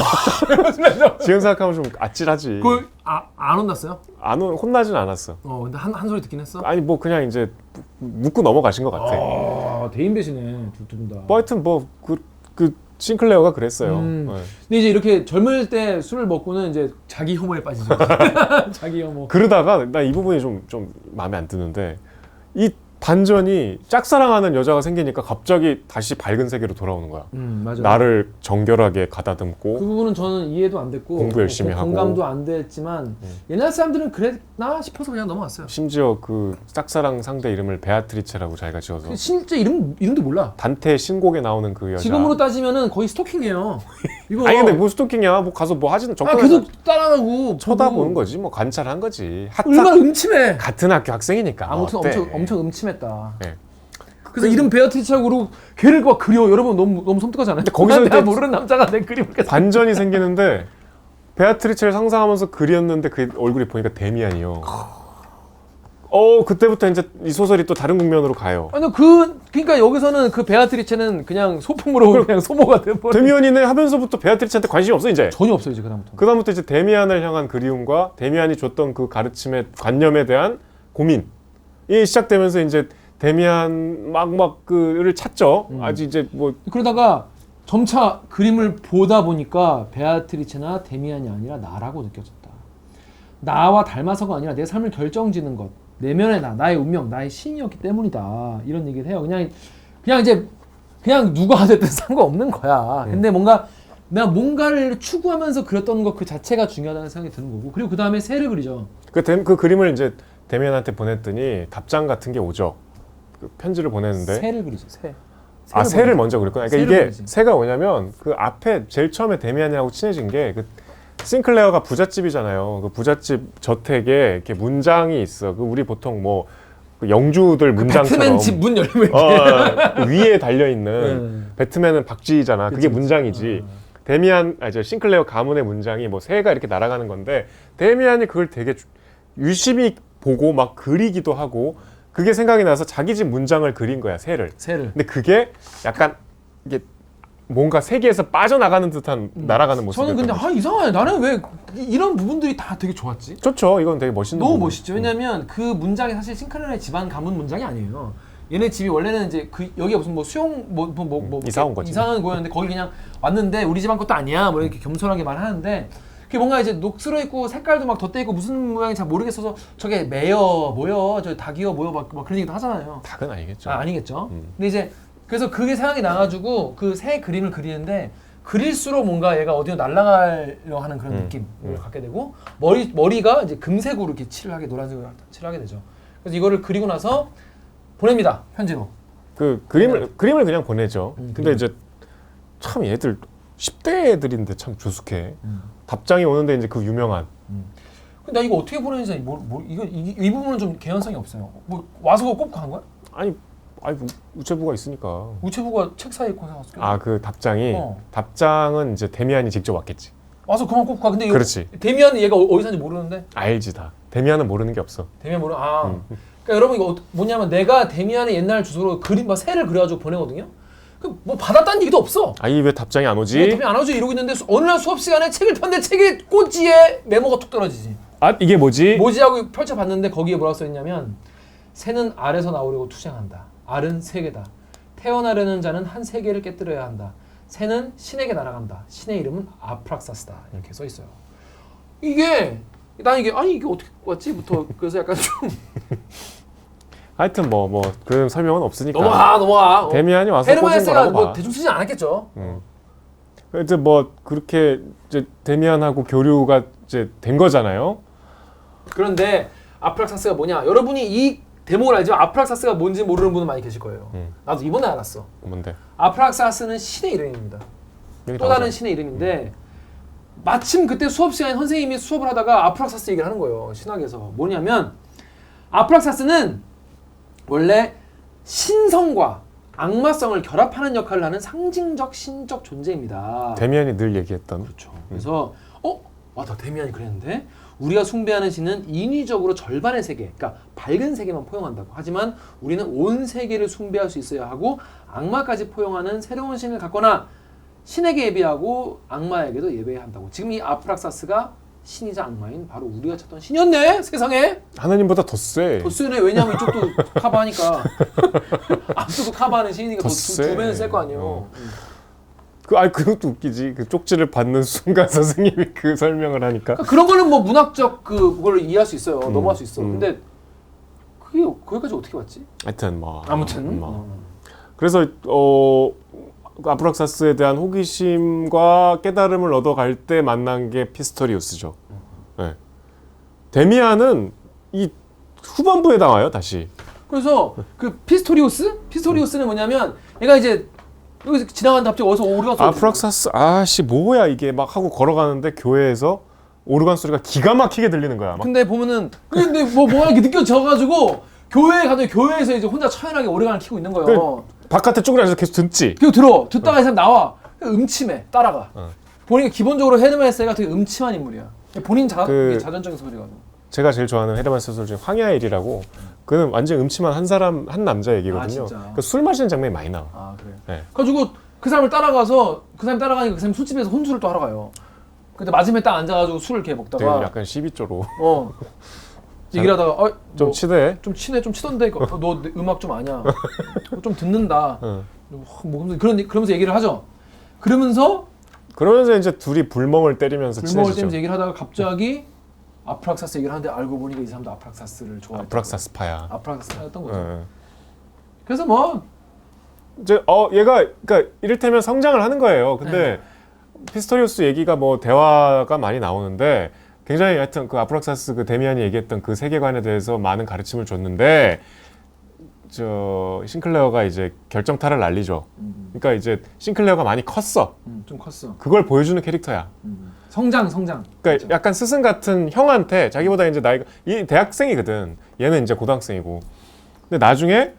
지금 생각하면 좀 아찔하지. 안 혼났어요? 혼나진 않았어. 근데 한 소리 듣긴 했어. 아니 뭐 그냥 이제 묻고 넘어가신 것 같아. 대인 배시네 두 분 다. 뭐 하여튼 뭐 그 싱클레어가 그랬어요. 네. 근데 이제 이렇게 젊을 때 술을 먹고는 이제 자기 혐오에 빠지죠. 자기 혐오. 그러다가 나 이 부분이 좀 마음에 안 드는데 이 반전이 짝사랑하는 여자가 생기니까 갑자기 다시 밝은 세계로 돌아오는 거야. 맞아. 나를 정결하게 가다듬고 그 부분은 저는 이해도 안 됐고 공부 열심히 하고 공감도 안 됐지만 옛날 사람들은 그랬나 싶어서 그냥 넘어갔어요. 심지어 그 짝사랑 상대 이름을 베아트리체라고 자기가 지어서 실제 이름도 몰라. 단테 신곡에 나오는 그 여자. 지금으로 따지면은 거의 스토킹이에요. 이거 아니 근데 뭐 스토킹이야? 뭐 가서 뭐 하지는 계속 따라가고 쳐다보는 거지. 뭐 관찰한 거지. 얼마나 음침해. 같은 학교 학생이니까. 아무튼 어때? 엄청 음침했다. 네. 그래서 이름 베아트리체하고 걔를 막 그려. 여러분 너무 섬뜩하지 않아요? 근데 거기서 내가 이제 모르는 남자가 내 그림을 계속 반전이 생기는데 베아트리체를 상상하면서 그렸는데 그 얼굴이 보니까 데미안이요. 그때부터 이제 이 소설이 또 다른 국면으로 가요. 아니 그러니까 여기서는 그 베아트리체는 그냥 소품으로 그냥 소모가 돼버려. 데미안이네 하면서부터 베아트리체한테 관심이 없어 이제. 전혀 없어요 이제 그다음부터. 그다음부터 이제 데미안을 향한 그리움과 데미안이 줬던 그 가르침의 관념에 대한 고민이 시작되면서 이제 데미안 그를 찾죠. 아주 이제 뭐 그러다가 점차 그림을 보다 보니까 베아트리체나 데미안이 아니라 나라고 느껴졌다. 나와 닮아서가 아니라 내 삶을 결정짓는 것. 내면의 나의 운명, 나의 신이었기 때문이다. 이런 얘기를 해요. 그냥 누가 됐든 상관없는 거야. 근데 내가 뭔가를 추구하면서 그렸던 것 그 자체가 중요하다는 생각이 드는 거고. 그리고 그 다음에 새를 그리죠. 그 그림을 이제 데미안한테 보냈더니 답장 같은 게 오죠. 그 편지를 보냈는데 새를 그리죠. 새를 먼저 그렸구나. 그러니까 이게 그리지. 새가 뭐냐면 그 앞에 제일 처음에 데미안이하고 친해진 게 그 싱클레어가 부잣집이잖아요. 그 부잣집 저택에 이렇게 문장이 있어. 그 우리 보통 뭐 그 영주들 문장처럼 배트맨 집 문 열면 이렇게 위에 달려 있는 배트맨은 박쥐잖아. 그게 문장이지. 저 싱클레어 가문의 문장이 뭐 새가 이렇게 날아가는 건데 데미안이 그걸 되게 유심히 보고 막 그리기도 하고 그게 생각이 나서 자기 집 문장을 그린 거야, 새를. 근데 그게 약간 이게 뭔가 세계에서 빠져나가는 듯한 날아가는 모습. 저는 근데 이상하네. 나는 왜 이런 부분들이 다 되게 좋았지? 좋죠. 이건 되게 멋있는 너무 부분. 멋있죠. 왜냐면 그 문장이 사실 싱클레어의 집안 가문 문장이 아니에요. 얘네 집이 원래는 이제 여기가 무슨 뭐 수용 이사 온 거지. 이상한 거였는데 거기 그냥 왔는데 우리 집안 것도 아니야. 뭐 이렇게 겸손하게 말하는데 그게 뭔가 이제 녹슬어 있고 색깔도 막 덧대 있고 무슨 모양인지 잘 모르겠어서 저게 매여 뭐여 저 닭이여 뭐여 막 그런 얘기도 하잖아요. 닭은 아니겠죠. 아니겠죠. 근데 이제 그래서 그게 생각이 나가지고 그 새 그림을 그리는데 그릴수록 뭔가 얘가 어디로 날아가려 하는 그런 느낌을 갖게 되고 머리가 이제 금색으로 이렇게 칠을 하게 노란색으로 칠을 하게 되죠. 그래서 이거를 그리고 나서 보냅니다. 편지로. 그 그림을 그냥 보내죠. 근데 이제 참 얘들 10대 애들인데 참 조숙해. 답장이 오는데 이제 그 유명한. 근데 나 이거 어떻게 보내는지 이 부분은 좀 개연성이 없어요. 뭐 와서 그거 꼽고 한 거야? 아니 뭐 우체부가 있으니까. 우체부가 책 사이에 꽂아놨어. 아 그 답장이 답장은 이제 데미안이 직접 왔겠지. 와서 그만 꼽고 가. 근데 그렇지. 데미안은 얘가 어디 사는지 모르는데. 알지 다. 데미안은 모르는 게 없어. 데미안 모르. 그러니까 여러분 이거 뭐냐면 내가 데미안의 옛날 주소로 그림 막 새를 그려가지고 보내거든요. 그 뭐 받았다는 얘기도 없어. 아니 왜 답장이 안 오지? 답이 안 오지 이러고 있는데 어느 날 수업 시간에 책을 폈는데 책의 꼬지에 메모가 툭 떨어지지. 아 이게 뭐지? 뭐지 하고 펼쳐봤는데 거기에 뭐라고 써있냐면 새는 알에서 나오려고 투쟁한다. 알은 세계다. 태어나려는 자는 한 세계를 깨뜨려야 한다. 새는 신에게 날아간다. 신의 이름은 아프락사스다. 이렇게 써있어요. 난 이게 어떻게 왔지부터 그래서 약간 좀 하여튼 뭐 그런 설명은 없으니까. 넘어가. 데미안이 와서 꽂은 헤르메스가 거라고 뭐 봐. 대충 쓰진 않았겠죠. 이제 뭐 그렇게 이제 데미안하고 교류가 이제 된 거잖아요. 그런데 아프락사스가 뭐냐? 여러분이 이 대목을 알지만 아프락사스가 뭔지 모르는 분은 많이 계실 거예요. 나도 이번에 알았어. 뭔데? 아프락사스는 신의 이름입니다. 또 다른 신의 이름인데 마침 그때 수업 시간에 선생님이 수업을 하다가 아프락사스 얘기를 하는 거예요. 신학에서. 뭐냐면 아프락사스는 원래 신성과 악마성을 결합하는 역할을 하는 상징적 신적 존재입니다. 데미안이 늘 얘기했던. 그렇죠. 그래서 나 데미안이 그랬는데 우리가 숭배하는 신은 인위적으로 절반의 세계, 그러니까 밝은 세계만 포용한다고. 하지만 우리는 온 세계를 숭배할 수 있어야 하고 악마까지 포용하는 새로운 신을 갖거나 신에게 예배하고 악마에게도 예배해야 한다고. 지금 이 아프락사스가 신이자 악마인 바로 우리가 찾던 신이었네. 세상에. 하나님보다 더 세. 더 세네. 왜냐하면 이쪽도 카바하니까. 앞쪽도 카바하는 신이니까 더 두 배는 셀 거 아니에요. 그것도 웃기지. 그 쪽지를 받는 순간 선생님이 그 설명을 하니까. 그러니까 그런 거는 뭐 문학적 그걸 이해할 수 있어요. 넘어갈 수 있어. 근데 그게 거기까지 어떻게 왔지? 하여튼 뭐. 아무튼. 그래서 아프락사스에 대한 호기심과 깨달음을 얻어갈 때 만난 게 피스토리우스죠. 네. 데미안은 이 후반부에 나와요, 다시. 그래서 그 피스토리우스는 뭐냐면 얘가 이제 여기서 지나가는데 갑자기 어디서 오르간 소리. 아프락사스 뭐야 이게 막 하고 걸어가는데 교회에서 오르간 소리가 기가 막히게 들리는 거야. 막. 근데 보면은 근데 뭐가 이렇게 느껴져가지고 교회에 가더니 교회에서 이제 혼자 처연하게 오르간을 켜고 있는 거예요. 바깥에 쪼그라져서 계속 듣지. 그리고 듣다가 이 사람 나와. 음침해. 따라가. 보니까 기본적으로 헤르메스가 되게 음침한 인물이야. 본인 자전적인 소리거든. 제가 제일 좋아하는 헤르메스 소설 중에 황야의 일이라고. 그는 완전 음침한 한 남자 얘기거든요. 그러니까 술 마시는 장면이 많이 나와. 아 그래. 네. 그래가지고 그 사람을 따라가서 그 사람 따라가니까 그 사람이 술집에서 혼술을 또 하러 가요. 근데 마지막에 딱 앉아가지고 술을 이렇게 먹다가 되게 약간 시비조로. 얘기를 하다가 좀 치대. 좀 치던데 너 음악 좀 아냐? 좀 듣는다. 그러면서 얘기를 하죠. 그러면서 이제 둘이 불멍을 때리면서 친해지죠. 얘기를 하다가 갑자기 아프락사스 얘기를 하는데 알고 보니까 이 사람도 아프락사스를 좋아했다. 아프락사스파야. 아프락사스였던 거죠. 그래서 뭐 이제 얘가 그러니까 이를테면 성장을 하는 거예요. 근데 피스토리우스 얘기가 뭐 대화가 많이 나오는데 굉장히 하여튼 그 아프락사스 그 데미안이 얘기했던 그 세계관에 대해서 많은 가르침을 줬는데 싱클레어가 이제 결정타를 날리죠. 그러니까 이제 싱클레어가 많이 컸어. 좀 컸어. 그걸 보여주는 캐릭터야. 성장. 그러니까 그렇죠. 약간 스승 같은 형한테 자기보다 이제 나이가 이 대학생이거든. 얘는 이제 고등학생이고. 근데 나중에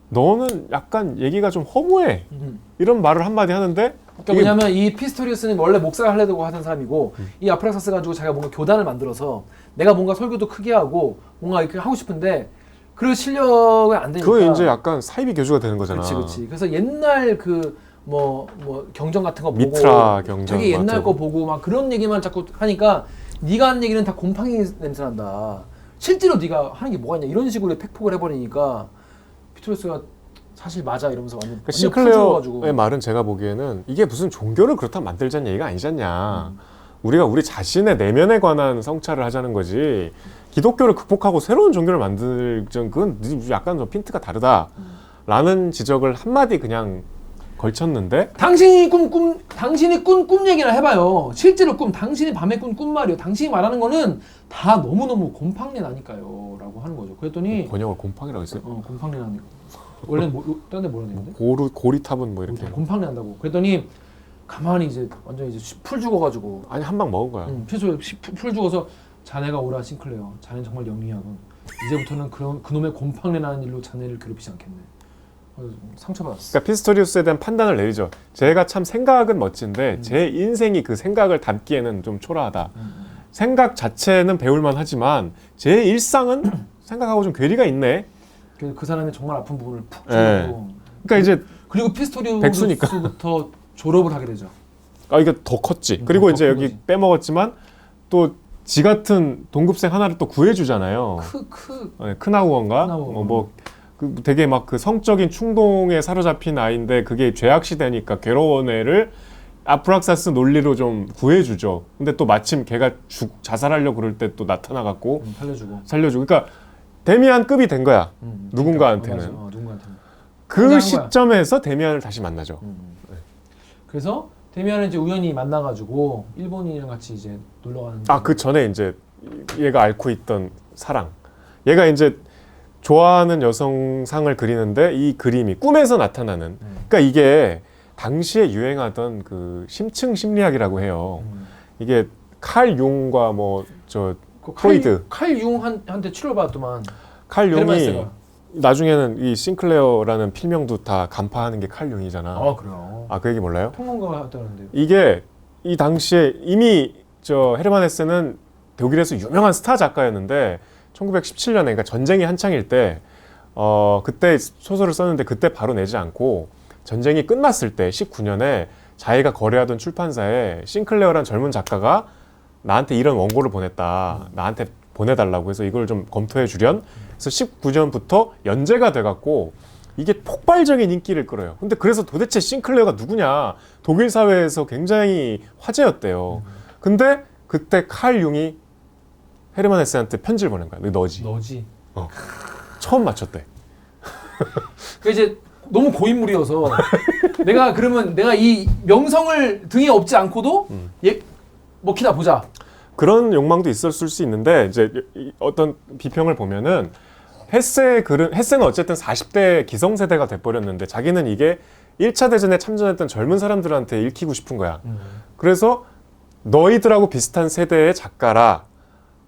너는 약간 얘기가 좀 허무해. 이런 말을 한마디 하는데 그러니까 뭐냐면 이 피스토리우스는 원래 목사를 하려고 하던 사람이고 이 아프락사스 가지고 자기가 뭔가 교단을 만들어서 내가 뭔가 설교도 크게 하고 뭔가 이렇게 하고 싶은데 그럴 실력이 안 되니까 그거 이제 약간 사이비 교주가 되는 거잖아. 그렇지. 그래서 옛날 그 뭐 경전 같은 거 보고 미트라 경전 되게 옛날 거 보고 막 그런 얘기만 자꾸 하니까 네가 하는 얘기는 다 곰팡이 냄새 난다. 실제로 네가 하는 게 뭐가 있냐 이런 식으로 팩폭을 해버리니까 피스토리우스가 사실 맞아 이러면서 완전 싱클레어의 말은 제가 보기에는 이게 무슨 종교를 그렇다 만들자는 얘기가 아니잖냐. 우리가 우리 자신의 내면에 관한 성찰을 하자는 거지 기독교를 극복하고 새로운 종교를 만들전 그건 약간 좀 핀트가 다르다라는 지적을 한마디 그냥 걸쳤는데 당신이 꾼 꿈 얘기나 해봐요. 실제로 당신이 밤에 꾼 꿈말이요. 당신이 말하는 거는 다 너무너무 곰팡내 나니까요. 라고 하는 거죠. 그랬더니 번역을 곰팡이라고 했어요? 곰팡내 나니까. 원래는 딴 데 뭐라 했는데? 고리탑은 뭐 이렇게 곰팡내 난다고. 그랬더니 가만히 이제 완전 이제 풀 죽어가지고 아니 한 방 먹은 거야. 풀 죽어서 자네가 오라 싱클레어. 자네는 정말 영리하군. 이제부터는 그놈의 곰팡내 나는 일로 자네를 괴롭히지 않겠네. 상처받았어. 그러니까 피스토리우스에 대한 판단을 내리죠. 제가 참 생각은 멋진데 제 인생이 그 생각을 담기에는 좀 초라하다. 생각 자체는 배울만 하지만 제 일상은 생각하고 좀 괴리가 있네. 그 사람의 정말 아픈 부분을 푹 찔렀고. 네. 그러니까 이제 그리고 피스토리우스부터 졸업을 하게 되죠. 이게 더 컸지. 그리고 이제 여기 거지. 빼먹었지만 또 지 같은 동급생 하나를 또 구해주잖아요. 크나우어인가? 되게 막 그 성적인 충동에 사로잡힌 아이인데 그게 죄악시대니까 괴로운 애를 아프락사스 논리로 좀 구해주죠. 근데 또 마침 걔가 자살하려고 그럴 때 또 나타나갖고 살려주고. 그러니까 데미안급이 된 거야. 누군가한테는. 누군가한테는. 그 시점에서 데미안을 다시 만나죠. 그래서 데미안을 이제 우연히 만나가지고 일본인이랑 같이 이제 놀러 가는. 그 전에 이제 얘가 앓고 있던 사랑. 얘가 이제 좋아하는 여성상을 그리는데 이 그림이 꿈에서 나타나는. 그러니까 이게 당시에 유행하던 그 심층 심리학이라고 해요. 이게 칼 융과 프로이드. 칼 융한테 치료받았더만. 칼 융이 나중에는 이 싱클레어라는 필명도 다 간파하는 게 칼 융이잖아. 그래요. 그 얘기 몰라요? 평론가가 했다는데요. 이게 이 당시에 이미 헤르만 헤세는 독일에서 유명한 스타 작가였는데 1917년에 그러니까 전쟁이 한창일 때 그때 소설을 썼는데 그때 바로 내지 않고 전쟁이 끝났을 때 19년에 자기가 거래하던 출판사에 싱클레어라는 젊은 작가가 나한테 이런 원고를 보냈다. 나한테 보내달라고 해서 이걸 좀 검토해 주련. 그래서 19년부터 연재가 돼갖고 이게 폭발적인 인기를 끌어요. 근데 그래서 도대체 싱클레어가 누구냐? 독일 사회에서 굉장히 화제였대요. 근데 그때 칼 융이 헤르만 헤세한테 편지를 보낸 거야. 너지. 처음 맞췄대. 그 이제 너무 고인물이어서 내가 이 명성을 등에 업지 않고도 먹히나 보자. 그런 욕망도 있었을 수 있는데 이제 어떤 비평을 보면은 헤세는 어쨌든 40대 기성세대가 돼버렸는데 자기는 이게 1차 대전에 참전했던 젊은 사람들한테 읽히고 싶은 거야. 그래서 너희들하고 비슷한 세대의 작가라.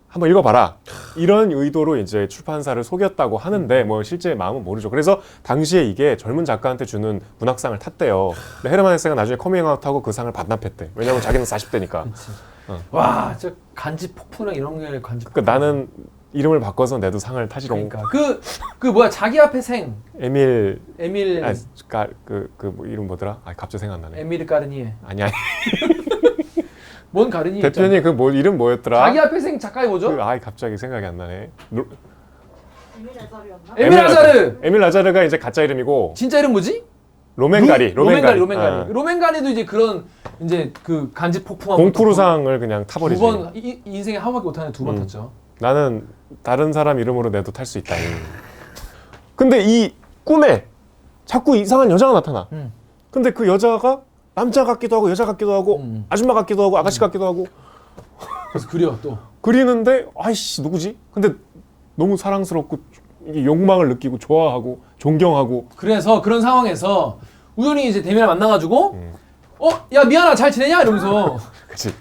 한번 읽어봐라. 이런 의도로 이제 출판사를 속였다고 하는데 뭐 실제 마음은 모르죠. 그래서 당시에 이게 젊은 작가한테 주는 문학상을 탔대요. 근데 헤르만 헤세가 나중에 커밍아웃하고 그 상을 반납했대. 왜냐면 자기는 40대니까. 와, 저 간지 폭풍이랑 이런 게 간지. 그러니까 나는 이름을 바꿔서 내도 상을 타지롱. 그러니까 그 뭐야 자기 앞에 생. 에밀. 뭐 이름 뭐더라? 갑자기 생각 안 나네. 에밀 까르니에. 아니. 뭔 가르니? 대표님 그 뭐 이름 뭐였더라? 자기 앞에 생 작가이 뭐죠? 갑자기 생각이 안 나네. 에밀 아자르였나? 에밀 아자르. 에밀 아자르가 이제 가짜 이름이고. 진짜 이름 뭐지? 로맨가리. 로맨가리도 이제 그런 이제 그 간지 폭풍한 공쿠르상을 그냥 타버리지. 2번 인생에 한 번밖에 못하는 2번 탔죠. 나는 다른 사람 이름으로 내도 탈 수 있다. 근데 이 꿈에 자꾸 이상한 여자가 나타나. 근데 그 여자가 남자 같기도 하고 여자 같기도 하고 아줌마 같기도 하고 아가씨 같기도 하고. 그래서 그려 또. 그리는데 아이씨 누구지? 근데 너무 사랑스럽고 이게 욕망을 느끼고 좋아하고 존경하고. 그래서 그런 상황에서 우연히 이제 데미안을 만나가지고 야 미안아 잘 지내냐 이러면서. 그치.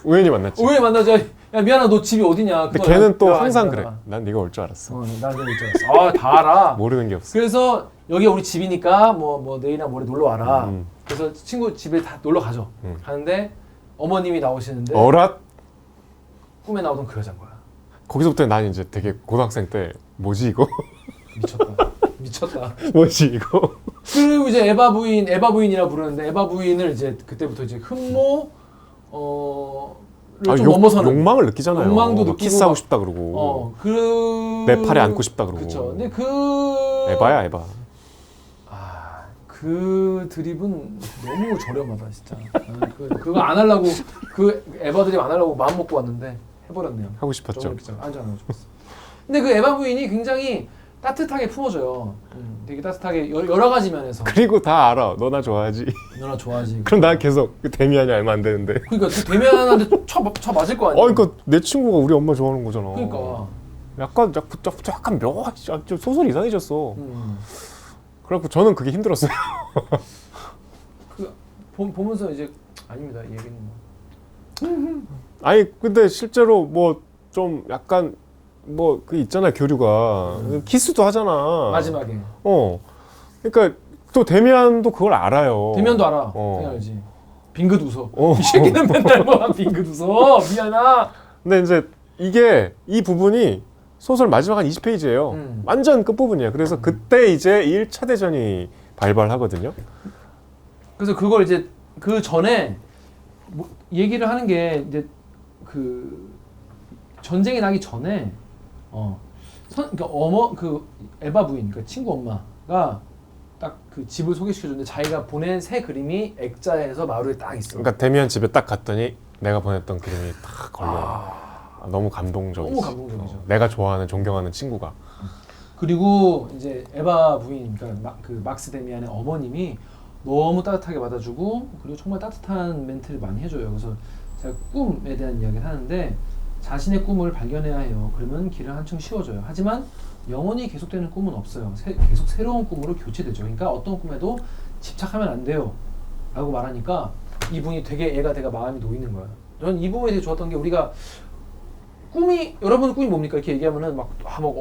우연히 만났지. 우연히 만나자. 야 미안아 너 집이 어디냐. 근데 걔는 또 항상 그래. 난 네가 올 줄 알았어. 난 네가 올 줄 알았어. 다 알아. 모르는 게 없어. 그래서 여기가 우리 집이니까 뭐 내일이나 모레 놀러 와라. 그래서 친구 집에 다 놀러 가죠. 가는데 어머님이 나오시는데 꿈에 나오던 그 여자인 거야. 거기서부터 난 이제 되게 고등학생 때 뭐지 이거? 미쳤다. 뭐지 이거? 그리고 이제 에바 부인이라 부르는데 에바 부인을 이제 그때부터 이제 흠모 좀 넘어서는 욕망을 느끼잖아요. 욕망도 느끼고 키스하고 싶다 그러고. 내 팔에 안고 싶다 그러고. 그렇죠. 근데 에바야 에바. 그 드립은 너무 저렴하다 진짜. 그거 안 하려고 그 에바 드립 안 하려고 마음 먹고 왔는데 해버렸네요. 하고 싶었죠. 안 하고 싶었어. 근데 그 에바 부인이 굉장히 따뜻하게 품어줘요. 되게 따뜻하게 여러 가지 면에서. 그리고 다 알아. 너 나 좋아하지. 너나 좋아하지. 그럼 나 계속 데미안이 얼마 안 되는데. 그러니까 그 데미안한테 쳐 맞을 거 아니야. 그러니까 내 친구가 우리 엄마 좋아하는 거잖아. 그러니까. 약간 좀 소설 이상해졌어. 그래갖고 저는 그게 힘들었어요. 그 보면서 이제 아닙니다. 이 얘기는 뭐. 아니 근데 실제로 뭐 좀 약간 뭐 그 있잖아 교류가 키스도 하잖아. 마지막에. 그러니까 또 데미안도 그걸 알아요. 데미안도 알아. 그냥 알지. 빙긋 웃어. 이 새끼는 맨날 뭐 빙긋 웃어. 미안하. 근데 이제 이 부분이 소설 마지막 한 20페이지예요. 완전 끝부분이야. 그래서 그때 이제 1차 대전이 발발하거든요. 그래서 그걸 이제 그 전에 뭐 얘기를 하는 게 이제 그 전쟁이 나기 전에 그러니까 그 에바 부인, 그 친구 엄마가 딱 그 집을 소개시켜줬는데 자기가 보낸 새 그림이 액자에서 마루에 딱 있어. 그러니까 데미안 집에 딱 갔더니 내가 보냈던 그림이 딱 걸려. 너무 감동적이지. 너무 감동적이죠. 내가 좋아하는 존경하는 친구가. 그리고 이제 에바 부인, 그러니까 그 막스 데미안의 어머님이 너무 따뜻하게 받아주고 그리고 정말 따뜻한 멘트를 많이 해줘요. 그래서 제가 꿈에 대한 이야기를 하는데 자신의 꿈을 발견해야 해요. 그러면 길을 한층 쉬워져요. 하지만 영원히 계속되는 꿈은 없어요. 계속 새로운 꿈으로 교체되죠. 그러니까 어떤 꿈에도 집착하면 안 돼요. 라고 말하니까 이분이 되게 애가 마음이 놓이는 거예요. 저는 이 부분에 되게 좋았던 게 우리가 여러분 꿈이 뭡니까? 이렇게 얘기하면은 막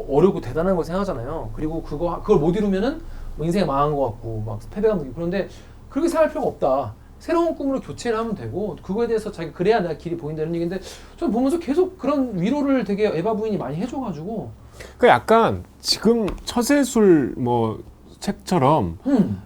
어렵고 대단한 걸 생각하잖아요. 그리고 그걸 못 이루면은 뭐 인생이 망한 것 같고 막 패배감 느끼고 그런데 그렇게 생각할 필요가 없다. 새로운 꿈으로 교체를 하면 되고 그거에 대해서 자기가 그래야 내가 길이 보인다는 얘기인데 저는 보면서 계속 그런 위로를 되게 에바 부인이 많이 해줘가지고 그 약간 지금 처세술 뭐 책처럼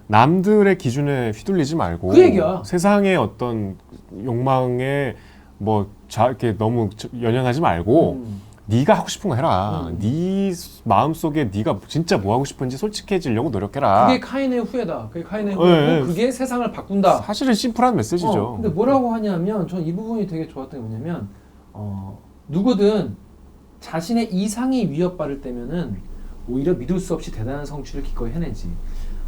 남들의 기준에 휘둘리지 말고 그 얘기야. 세상의 어떤 욕망에 뭐 이렇게 너무 연연하지 말고 네가 하고 싶은 거 해라. 네 마음속에 네가 진짜 뭐 하고 싶은지 솔직해지려고 노력해라. 그게 카인의 후예다. 그게 카인의 후예고 그게 세상을 바꾼다. 사실은 심플한 메시지죠. 근데 뭐라고 하냐면 전 이 부분이 되게 좋았던 게 뭐냐면 누구든 자신의 이상이 위협받을 때면은 오히려 믿을 수 없이 대단한 성취를 기꺼이 해내지.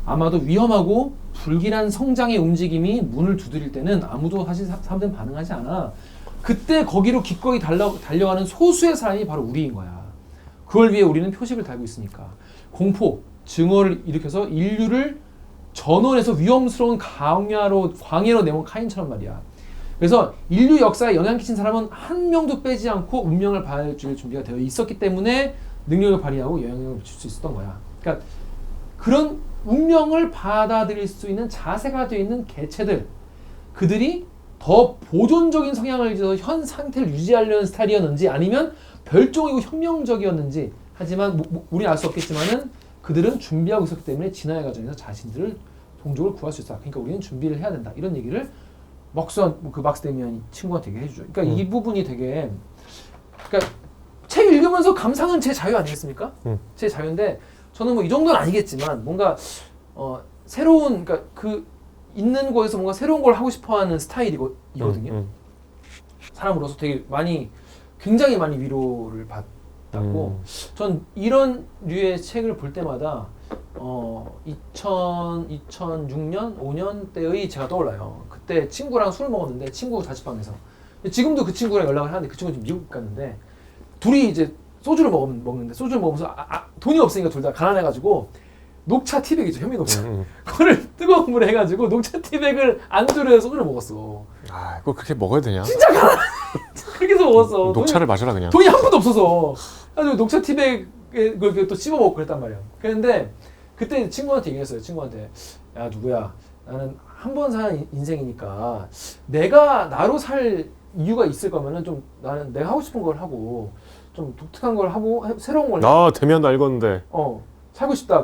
아마도 위험하고 불길한 성장의 움직임이 문을 두드릴 때는 아무도 사실 사람들은 반응하지 않아. 그때 거기로 기꺼이 달려가는 소수의 사람이 바로 우리인 거야. 그걸 위해 우리는 표식을 달고 있으니까. 공포, 증오를 일으켜서 인류를 전원해서 위험스러운 광야로 내온 카인처럼 말이야. 그래서 인류 역사에 영향 끼친 사람은 한 명도 빼지 않고 운명을 받아줄 준비가 되어 있었기 때문에 능력을 발휘하고 영향력을 미칠 수 있었던 거야. 그러니까 그런 운명을 받아들일 수 있는 자세가 되어 있는 개체들, 그들이 더 보존적인 성향을 가져서 현 상태를 유지하려는 스타일이었는지 아니면 별종이고 혁명적이었는지 하지만 우리는 알 수 없겠지만은 그들은 준비하고 있었기 때문에 진화의 과정에서 자신들을 동족을 구할 수 있다. 그러니까 우리는 준비를 해야 된다. 이런 얘기를 그 막스 데미안이 친구한테 얘기해주죠. 그러니까 이 부분이 되게 그러니까 책 읽으면서 감상은 제 자유 아니겠습니까? 제 자유인데 저는 뭐 이 정도는 아니겠지만 뭔가 새로운 그러니까 그 있는 거에서 뭔가 새로운 걸 하고 싶어하는 스타일이거든요. 사람으로서 되게 굉장히 많이 위로를 받았고 전 이런 류의 책을 볼 때마다 2006년, 5년 때의 제가 떠올라요. 그때 친구랑 술을 먹었는데 친구 자취방에서 지금도 그 친구랑 연락을 하는데 그 친구는 지금 미국 갔는데 둘이 이제 소주를 먹는데 소주를 먹으면서 돈이 없으니까 둘 다 가난해가지고 녹차 티백이죠, 현미 녹차. 그거를 뜨거운 물에 해가지고 녹차 티백을 안주로 해서 소주를 먹었어. 아, 그거 그렇게 먹어야 되냐? 진짜 가난. 그렇게 해서 먹었어. 녹차를 마셔라 그냥. 돈이 한 푼도 없어서. 그래가지고 녹차 티백에 그걸 또 씹어 먹고 그랬단 말이야. 그런데 그때 친구한테 얘기했어요. 친구한테 야 누구야? 나는 한 번 사는 인생이니까 내가 나로 살 이유가 있을 거면은 좀 나는 내가 하고 싶은 걸 하고 좀 독특한 걸 하고 새로운 걸. 데미안도 알겠는데. 살고 싶다.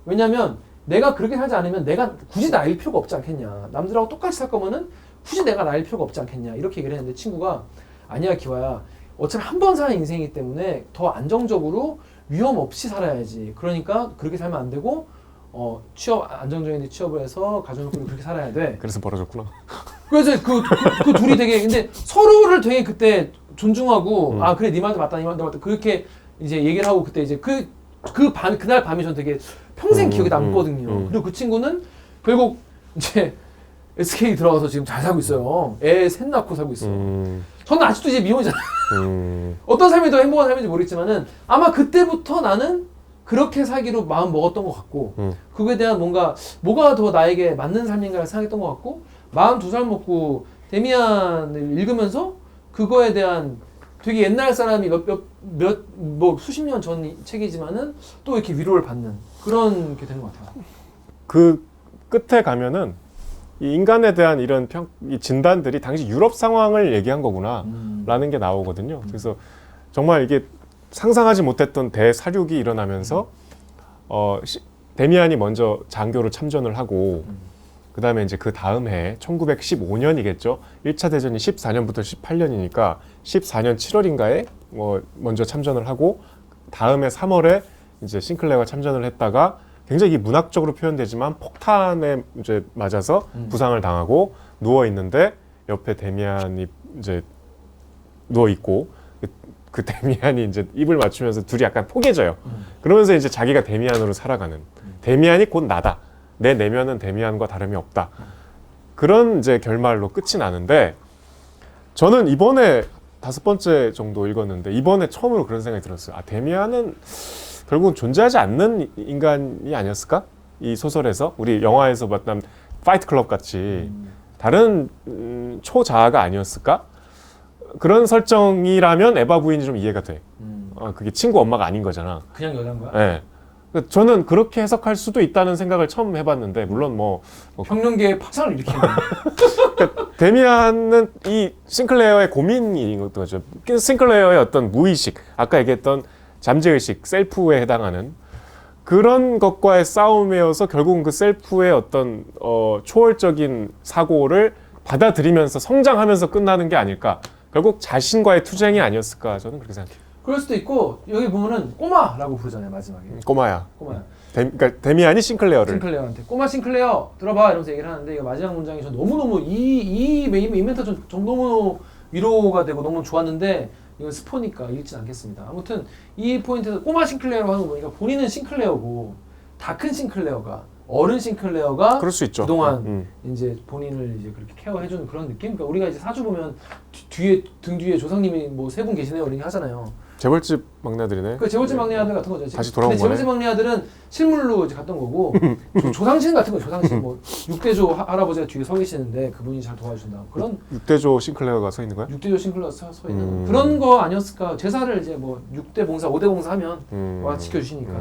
왜냐면 내가 그렇게 살지 않으면 내가 굳이 나일 필요가 없지 않겠냐. 남들하고 똑같이 살 거면은 굳이 내가 나일 필요가 없지 않겠냐. 이렇게 얘기를 했는데 친구가 아니야 기화야. 어차피 한 번 사는 인생이기 때문에 더 안정적으로 위험 없이 살아야지. 그러니까 그렇게 살면 안 되고 취업 안정적인 취업을 해서 가정을 꾸리고 그렇게 살아야 돼. 그래서 벌어졌구나. 그래서 그 둘이 되게 근데 서로를 되게 그때 존중하고 아 그래 네 말도 맞다 네 말도 맞다 그렇게 이제 얘기를 하고 그때 이제 그날 밤이 전 되게 평생 기억에 남거든요. 그리고 그 친구는 결국 이제 SK 들어가서 지금 잘 살고 있어요. 애 셋 낳고 살고 있어요. 저는 아직도 이제 미혼이잖아요. 어떤 삶이 더 행복한 삶인지 모르겠지만은 아마 그때부터 나는 그렇게 살기로 마음 먹었던 것 같고 그거에 대한 뭐가 더 나에게 맞는 삶인가를 생각했던 것 같고 42살 먹고 데미안을 읽으면서 그거에 대한 되게 옛날 사람이 수십 년 전 책이지만은 또 이렇게 위로를 받는 그런 게 되는 것 같아요. 그 끝에 가면은 이 인간에 대한 이런 이 진단들이 당시 유럽 상황을 얘기한 거구나 라는 게 나오거든요. 그래서 정말 이게 상상하지 못했던 대사륙이 일어나면서 데미안이 먼저 장교로 참전을 하고 그 다음에 이제 그 다음 해 1915년이겠죠. 1차 대전이 14년부터 18년이니까 14년 7월인가에 먼저 참전을 하고 다음해 3월에 이제 싱클레어가 참전을 했다가 굉장히 문학적으로 표현되지만 폭탄에 이제 맞아서 부상을 당하고 누워 있는데 옆에 데미안이 이제 누워 있고 그 데미안이 이제 입을 맞추면서 둘이 약간 포개져요. 그러면서 이제 자기가 데미안으로 살아가는 데미안이 곧 나다. 내 내면은 데미안과 다름이 없다. 그런 이제 결말로 끝이 나는데 저는 이번에 5번째 정도 읽었는데 이번에 처음으로 그런 생각이 들었어요. 아, 데미안은 결국은 존재하지 않는 인간이 아니었을까? 이 소설에서 우리 영화에서 봤던 파이트 클럽 같이 다른 초자아가 아니었을까? 그런 설정이라면 에바 부인이 좀 이해가 돼. 그게 친구 엄마가 아닌 거잖아. 그냥 여자인 거야? 네. 저는 그렇게 해석할 수도 있다는 생각을 처음 해봤는데 물론 평론계의 파장을 일으키는 그러니까 데미안은 이 싱클레어의 고민인 거죠. 싱클레어의 어떤 무의식, 아까 얘기했던 잠재의식, 셀프에 해당하는 그런 것과의 싸움이어서 결국은 그 셀프의 어떤 초월적인 사고를 받아들이면서 성장하면서 끝나는 게 아닐까. 결국 자신과의 투쟁이 아니었을까 저는 그렇게 생각해요. 그럴 수도 있고 여기 보면은 꼬마라고 부르잖아요 마지막에. 꼬마야. 꼬마야. 그러니까 데미안이 싱클레어를. 싱클레어한테 꼬마 싱클레어 들어봐 이러면서 얘기를 하는데 이거 마지막 문장이 전 너무너무 이 멘트 전 너무너무 위로가 되고 너무 좋았는데 이건 스포니까 읽진 않겠습니다. 아무튼 이 포인트에서 꼬마 싱클레어라고 하는 거 보니까 본인은 싱클레어고 다 큰 싱클레어가 어른 싱클레어가 그럴 수 있죠. 그동안 이제 본인을 이제 그렇게 케어해주는 그런 느낌. 그러니까 우리가 이제 사주 보면 등 뒤에 조상님이 뭐 3분 계시네요 이렇게 하잖아요. 재벌집 막내 아들이네. 그 재벌집 막내 아들 같은 거죠. 다시 돌아온 근데 재벌집 막내 아들은 실물로 이제 갔던 거고 조상신 같은 거 조상신 뭐 6대조 할아버지가 뒤에 서 계시는데 그분이 잘 도와준다. 그런 6대조 싱클레어가 서 있는 거야? 6대조 싱클레어 서 있는 그런 거 아니었을까? 제사를 이제 뭐 6대 봉사, 5대 봉사 하면 와 지켜주시니까.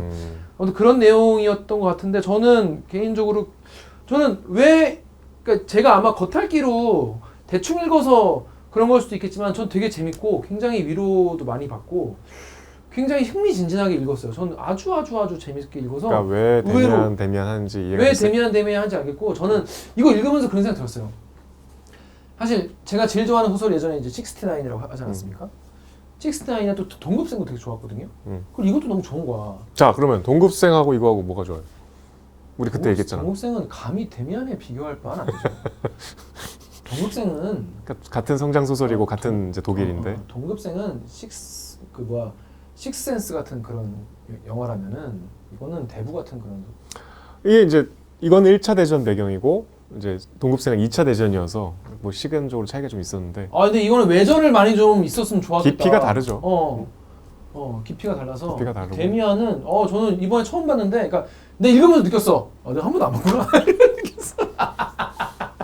아무튼 그런 내용이었던 것 같은데 저는 개인적으로 그러니까 제가 아마 겉핥기로 대충 읽어서 그런 걸 수도 있겠지만 전 되게 재밌고 굉장히 위로도 많이 받고 굉장히 흥미진진하게 읽었어요. 저는 아주 재밌게 읽어서 그러니까 왜 데미안 하는지 이해가 왜 됐어요. 데미안 하는지 알겠고 저는 이거 읽으면서 그런 생각 들었어요. 사실 제가 제일 좋아하는 소설 예전에 이제 69이라고 하지 않았습니까? 69나 또 동급생도 되게 좋았거든요. 그리고 이것도 너무 좋은 거야. 자 그러면 동급생하고 이거하고 뭐가 좋아요? 우리 그때 얘기했잖아. 동급생은 감히 데미안에 비교할 바는 아니죠. 동급생은 그러니까 같은 성장 소설이고 같은 이제 독일인데. 동급생은 식스센스 같은 그런 영화라면은 이거는 대부 같은 그런. 이게 이제 이건 1차 대전 배경이고 이제 동급생은 2차 대전이어서 뭐 시간적으로 차이가 좀 있었는데. 근데 이거는 외전을 많이 좀 있었으면 좋았겠다. 깊이가 다르죠. 깊이가 달라서. 깊이가 다르고. 데미안은 저는 이번에 처음 봤는데, 그러니까 내가 읽으면서 느꼈어. 내가 한 번도 안 봤구나.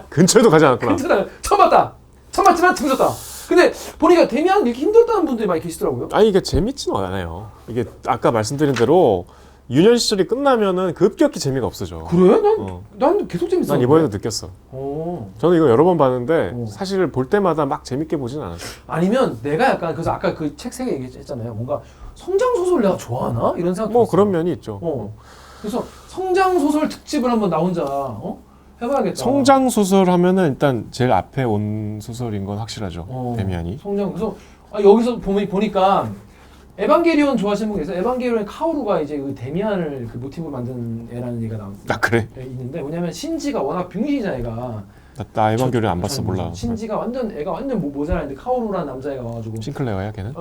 근처에도 가지 않았구나. 처음 봤다. 처음 봤지만 재밌었다. 근데 보니까 데미안 읽기 힘들다는 분들이 많이 계시더라고요. 아니 이게 재밌지는 않아요. 이게 아까 말씀드린 대로 유년 시절이 끝나면은 급격히 재미가 없어져. 그래? 난 계속 재밌어. 난 이번에도 느꼈어. 저는 이거 여러 번 봤는데 사실 볼 때마다 막 재밌게 보진 않았어요. 아니면 내가 약간 그래서 아까 그 책 세 개 얘기했잖아요. 뭔가 성장 소설 내가 좋아하나 이런 생각. 뭐 그런 면이 있죠. 그래서 성장 소설 특집을 한번 나 혼자 해봐야겠다. 성장 소설 하면은 일단 제일 앞에 온 소설인 건 확실하죠. 데미안이. 성장. 그래서 여기서 보니까 에반게리온 좋아하시는 분 계세요? 에반게리온의 카오루가 이제 그 데미안을 그 모티브로 만든 애라는 얘기가 나옵니다. 아 그래? 있는데 뭐냐면 신지가 워낙 병신이잖아 애가. 나 에반게리온 안 봤어 몰라. 신지가 애가 완전 모자라는데 카오루라는 남자애가 와가지고. 싱클레어야 걔는?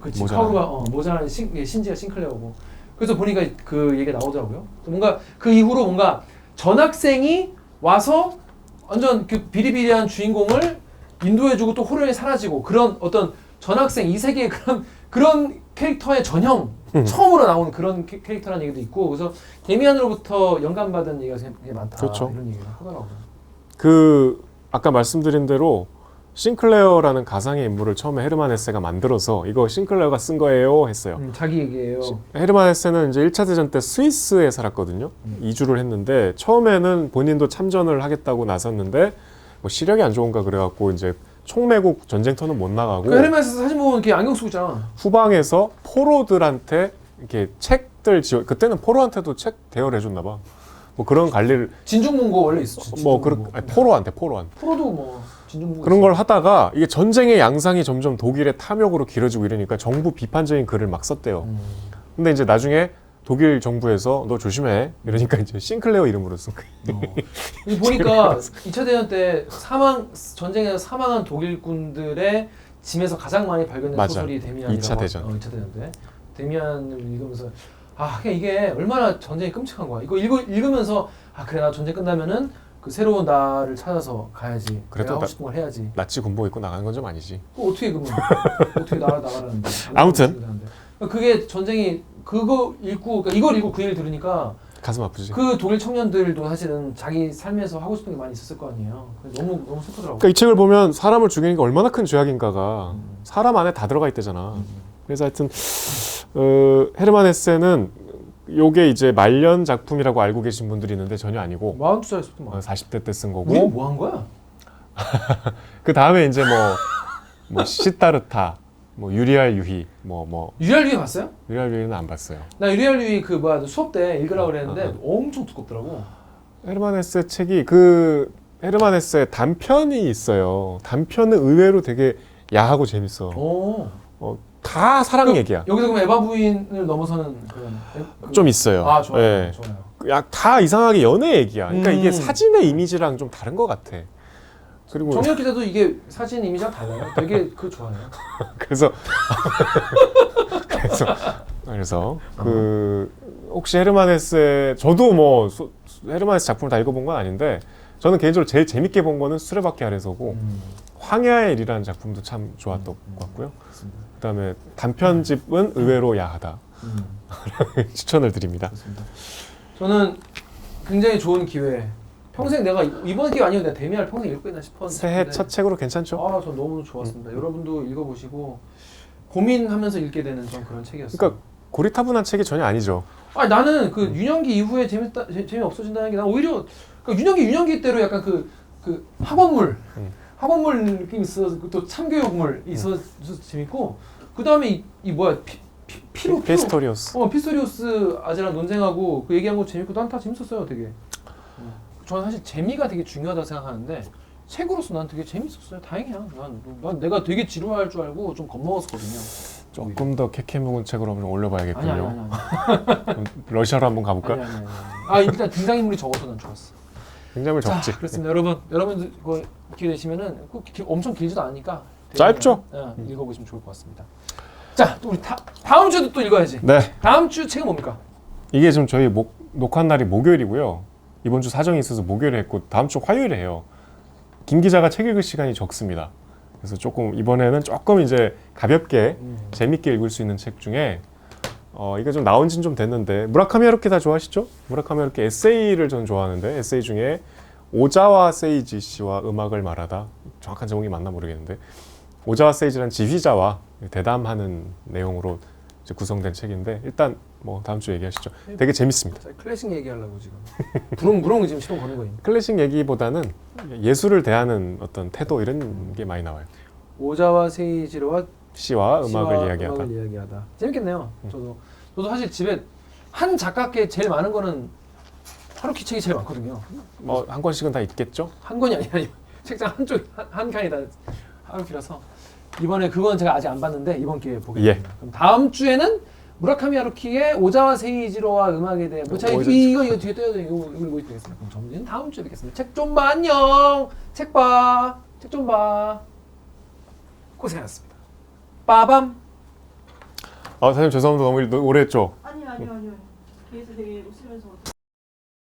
그치 모자란. 카오루가 모자라는 신지가 싱클레어고. 그래서 보니까 그 얘기가 나오더라고요. 뭔가 그 이후로 뭔가 전학생이 와서 완전 그 비리비리한 주인공을 인도해주고 또 호련이 사라지고 그런 어떤 전학생 이 세계의 그런 캐릭터의 전형 처음으로 나온 그런 캐릭터라는 얘기도 있고 그래서 데미안으로부터 영감받은 얘기가 되게 많다. 그렇죠. 이런 얘기를 하더라고요. 그 아까 말씀드린 대로 싱클레어라는 가상의 인물을 처음에 헤르만 헤세가 만들어서 이거 싱클레어가 쓴 거예요 했어요. 자기 얘기예요. 헤르만 헤세는 이제 1차 대전 때 스위스에 살았거든요. 이주를 했는데 처음에는 본인도 참전을 하겠다고 나섰는데 뭐 시력이 안 좋은가 그래갖고 이제 총매국 전쟁터는 못 나가고 그 헤르만에서 사진 보면 이렇게 안경 쓰고 있잖아. 후방에서 포로들한테 이렇게 책들 그때는 포로한테도 책 대여를 해줬나 봐. 뭐 그런 관리를 진중문고 원래 있었지. 뭐 그런 포로한테 포로도 뭐 진중문고 그런 걸 하다가 이게 전쟁의 양상이 점점 독일의 탐욕으로 길어지고 이러니까 정부 비판적인 글을 막 썼대요. 근데 이제 나중에 독일 정부에서 너 조심해 이러니까 이제 싱클레어 이름으로 쓴 거예요. 보니까 2차 대전 때 전쟁에서 사망한 독일군들의 짐에서 가장 많이 발견된 맞아. 소설이 데미안이라고. 2차 대전. 2차 대전 때 데미안을 읽으면서 그냥 이게 얼마나 전쟁이 끔찍한 거야. 이거 읽으면서 그래 나 전쟁 끝나면은 그 새로운 나를 찾아서 가야지. 그래도 내가 하고 싶은 걸 해야지. 나치 군복 입고 나가는 건 좀 아니지. 어떻게 그러면 어떻게 나가라는데. 아무튼 그게 전쟁이 그거 읽고 그러니까 이걸 읽고 그 얘기를 들으니까 가슴 아프지. 그 독일 청년들도 사실은 자기 삶에서 하고 싶은 게 많이 있었을 거 아니에요. 그래서 너무 슬프더라고. 그러니까 이 책을 보면 사람을 죽이는 게 얼마나 큰 죄악인가가 사람 안에 다 들어가 있대잖아. 그래서 하여튼 헤르만 헤세는 요게 이제 말년 작품이라고 알고 계신 분들이 있는데 전혀 아니고 42살에 썼던 40대 때 쓴 거고 우리 뭐 한 거야? 그 다음에 이제 뭐 시타르타 뭐 유리알 유희 유리알 유희 봤어요? 유리알 유희는 안 봤어요. 나 유리알 유희 그 수업 때 읽으라고 그랬는데 엄청 두껍더라고. 헤르만 헤세 책이 그 헤르만 헤세 단편이 있어요. 단편은 의외로 되게 야하고 재밌어. 다 사랑 얘기야. 여기서 그럼 에바 부인을 넘어서는 그런 좀 있어요. 좋아요. 네. 좋아요. 다 이상하게 연애 얘기야. 그러니까 이게 사진의 이미지랑 좀 다른 것 같아. 그리고 정혁 기자도 이게 사진 이미지랑 달라요. 되게 좋아요. 그래서 그 혹시 헤르만 헤세 저도 뭐 헤르만 헤세 작품을 다 읽어본 건 아닌데 저는 개인적으로 제일 재밌게 본 거는 수레바퀴 아래서고 황야의 일이라는 작품도 참 좋았던 것 같고요. 그다음에 단편집은 의외로 야하다. 추천을 드립니다. 그렇습니다. 저는 굉장히 좋은 기회. 평생 내가 이번 기회 아니면 내가 데미안을 평생 읽고 있나 싶었는데 새해 첫 책으로 괜찮죠? 전 너무 좋았습니다. 여러분도 읽어보시고 고민하면서 읽게 되는 좀 그런 책이었어요. 그러니까 고리타분한 책이 전혀 아니죠. 나는 그 윤영기 이후에 재미 없어진다는 게 난 오히려 그러니까 윤영기대로 약간 그 학원물 느낌 있어서 또 참교육물 있어서 재밌고 그 다음에 이 뭐야 피스토리오스. 피스토리오스 아재랑 논쟁하고 그 얘기한 거 재밌고 난 다 재밌었어요 되게. 저는 사실 재미가 되게 중요하다고 생각하는데 책으로서 난 되게 재밌었어요. 다행이야. 난 내가 되게 지루할 줄 알고 좀 겁먹었거든요. 조금 더 캐캐 묵은 책으로 한번 올려봐야겠군요. 아니. 러시아로 한번 가볼까? 아니. 일단 등장인물이 적어서 난 좋았어. 등장인물 적지. 그렇습니다. 여러분 그거 기회 되시면은 엄청 길지도 않으니까 짧죠? 읽어보시면 좋을 것 같습니다. 자, 또 우리 다음 주에도 또 읽어야지. 네. 다음 주 책은 뭡니까? 이게 지금 저희 녹화한 날이 목요일이고요. 이번 주 사정이 있어서 목요일에 했고 다음 주 화요일에 해요. 김 기자가 책 읽을 시간이 적습니다. 그래서 이번에는 조금 이제 가볍게 재밌게 읽을 수 있는 책 중에 이게 좀 나온 지는 좀 됐는데 무라카미 하루키 다 좋아하시죠? 무라카미 하루키 에세이를 저는 좋아하는데 에세이 중에 오자와 세이지 씨와 음악을 말하다 정확한 제목이 맞나 모르겠는데 오자와 세이지란 지휘자와 대담하는 내용으로 이제 구성된 책인데 일단 뭐 다음 주에 얘기하시죠. 되게 재밌습니다. 클래식 얘기하려고 지금 부렁 지금 시동 거는 거예요. 클래식 얘기보다는 예술을 대하는 어떤 태도 이런 게 많이 나와요. 오자와 세이지와 시와 음악을 이야기하다. 재밌겠네요. 저도 사실 집에 한 작가께 제일 많은 거는 하루키 책이 제일 많거든요. 한 권씩은 다 있겠죠? 한 권이 아니라 책장 한쪽 한 칸이 다 하루키라서 이번에 그건 제가 아직 안 봤는데 이번 기회에 예. 보겠습니다. 그럼 다음 주에는 무라카미 하루키의 오자와 세이지로와 음악에 대해 뭐 제가 이거 뒤에 떼야 돼. 이거 되겠습니다. 그럼 저는 다음 주에 뵙겠습니다. 책 좀 봐. 안녕. 책 봐. 책 좀 봐. 고생하셨습니다. 빠밤. 사장님 죄송합니다. 너무 오래 했죠.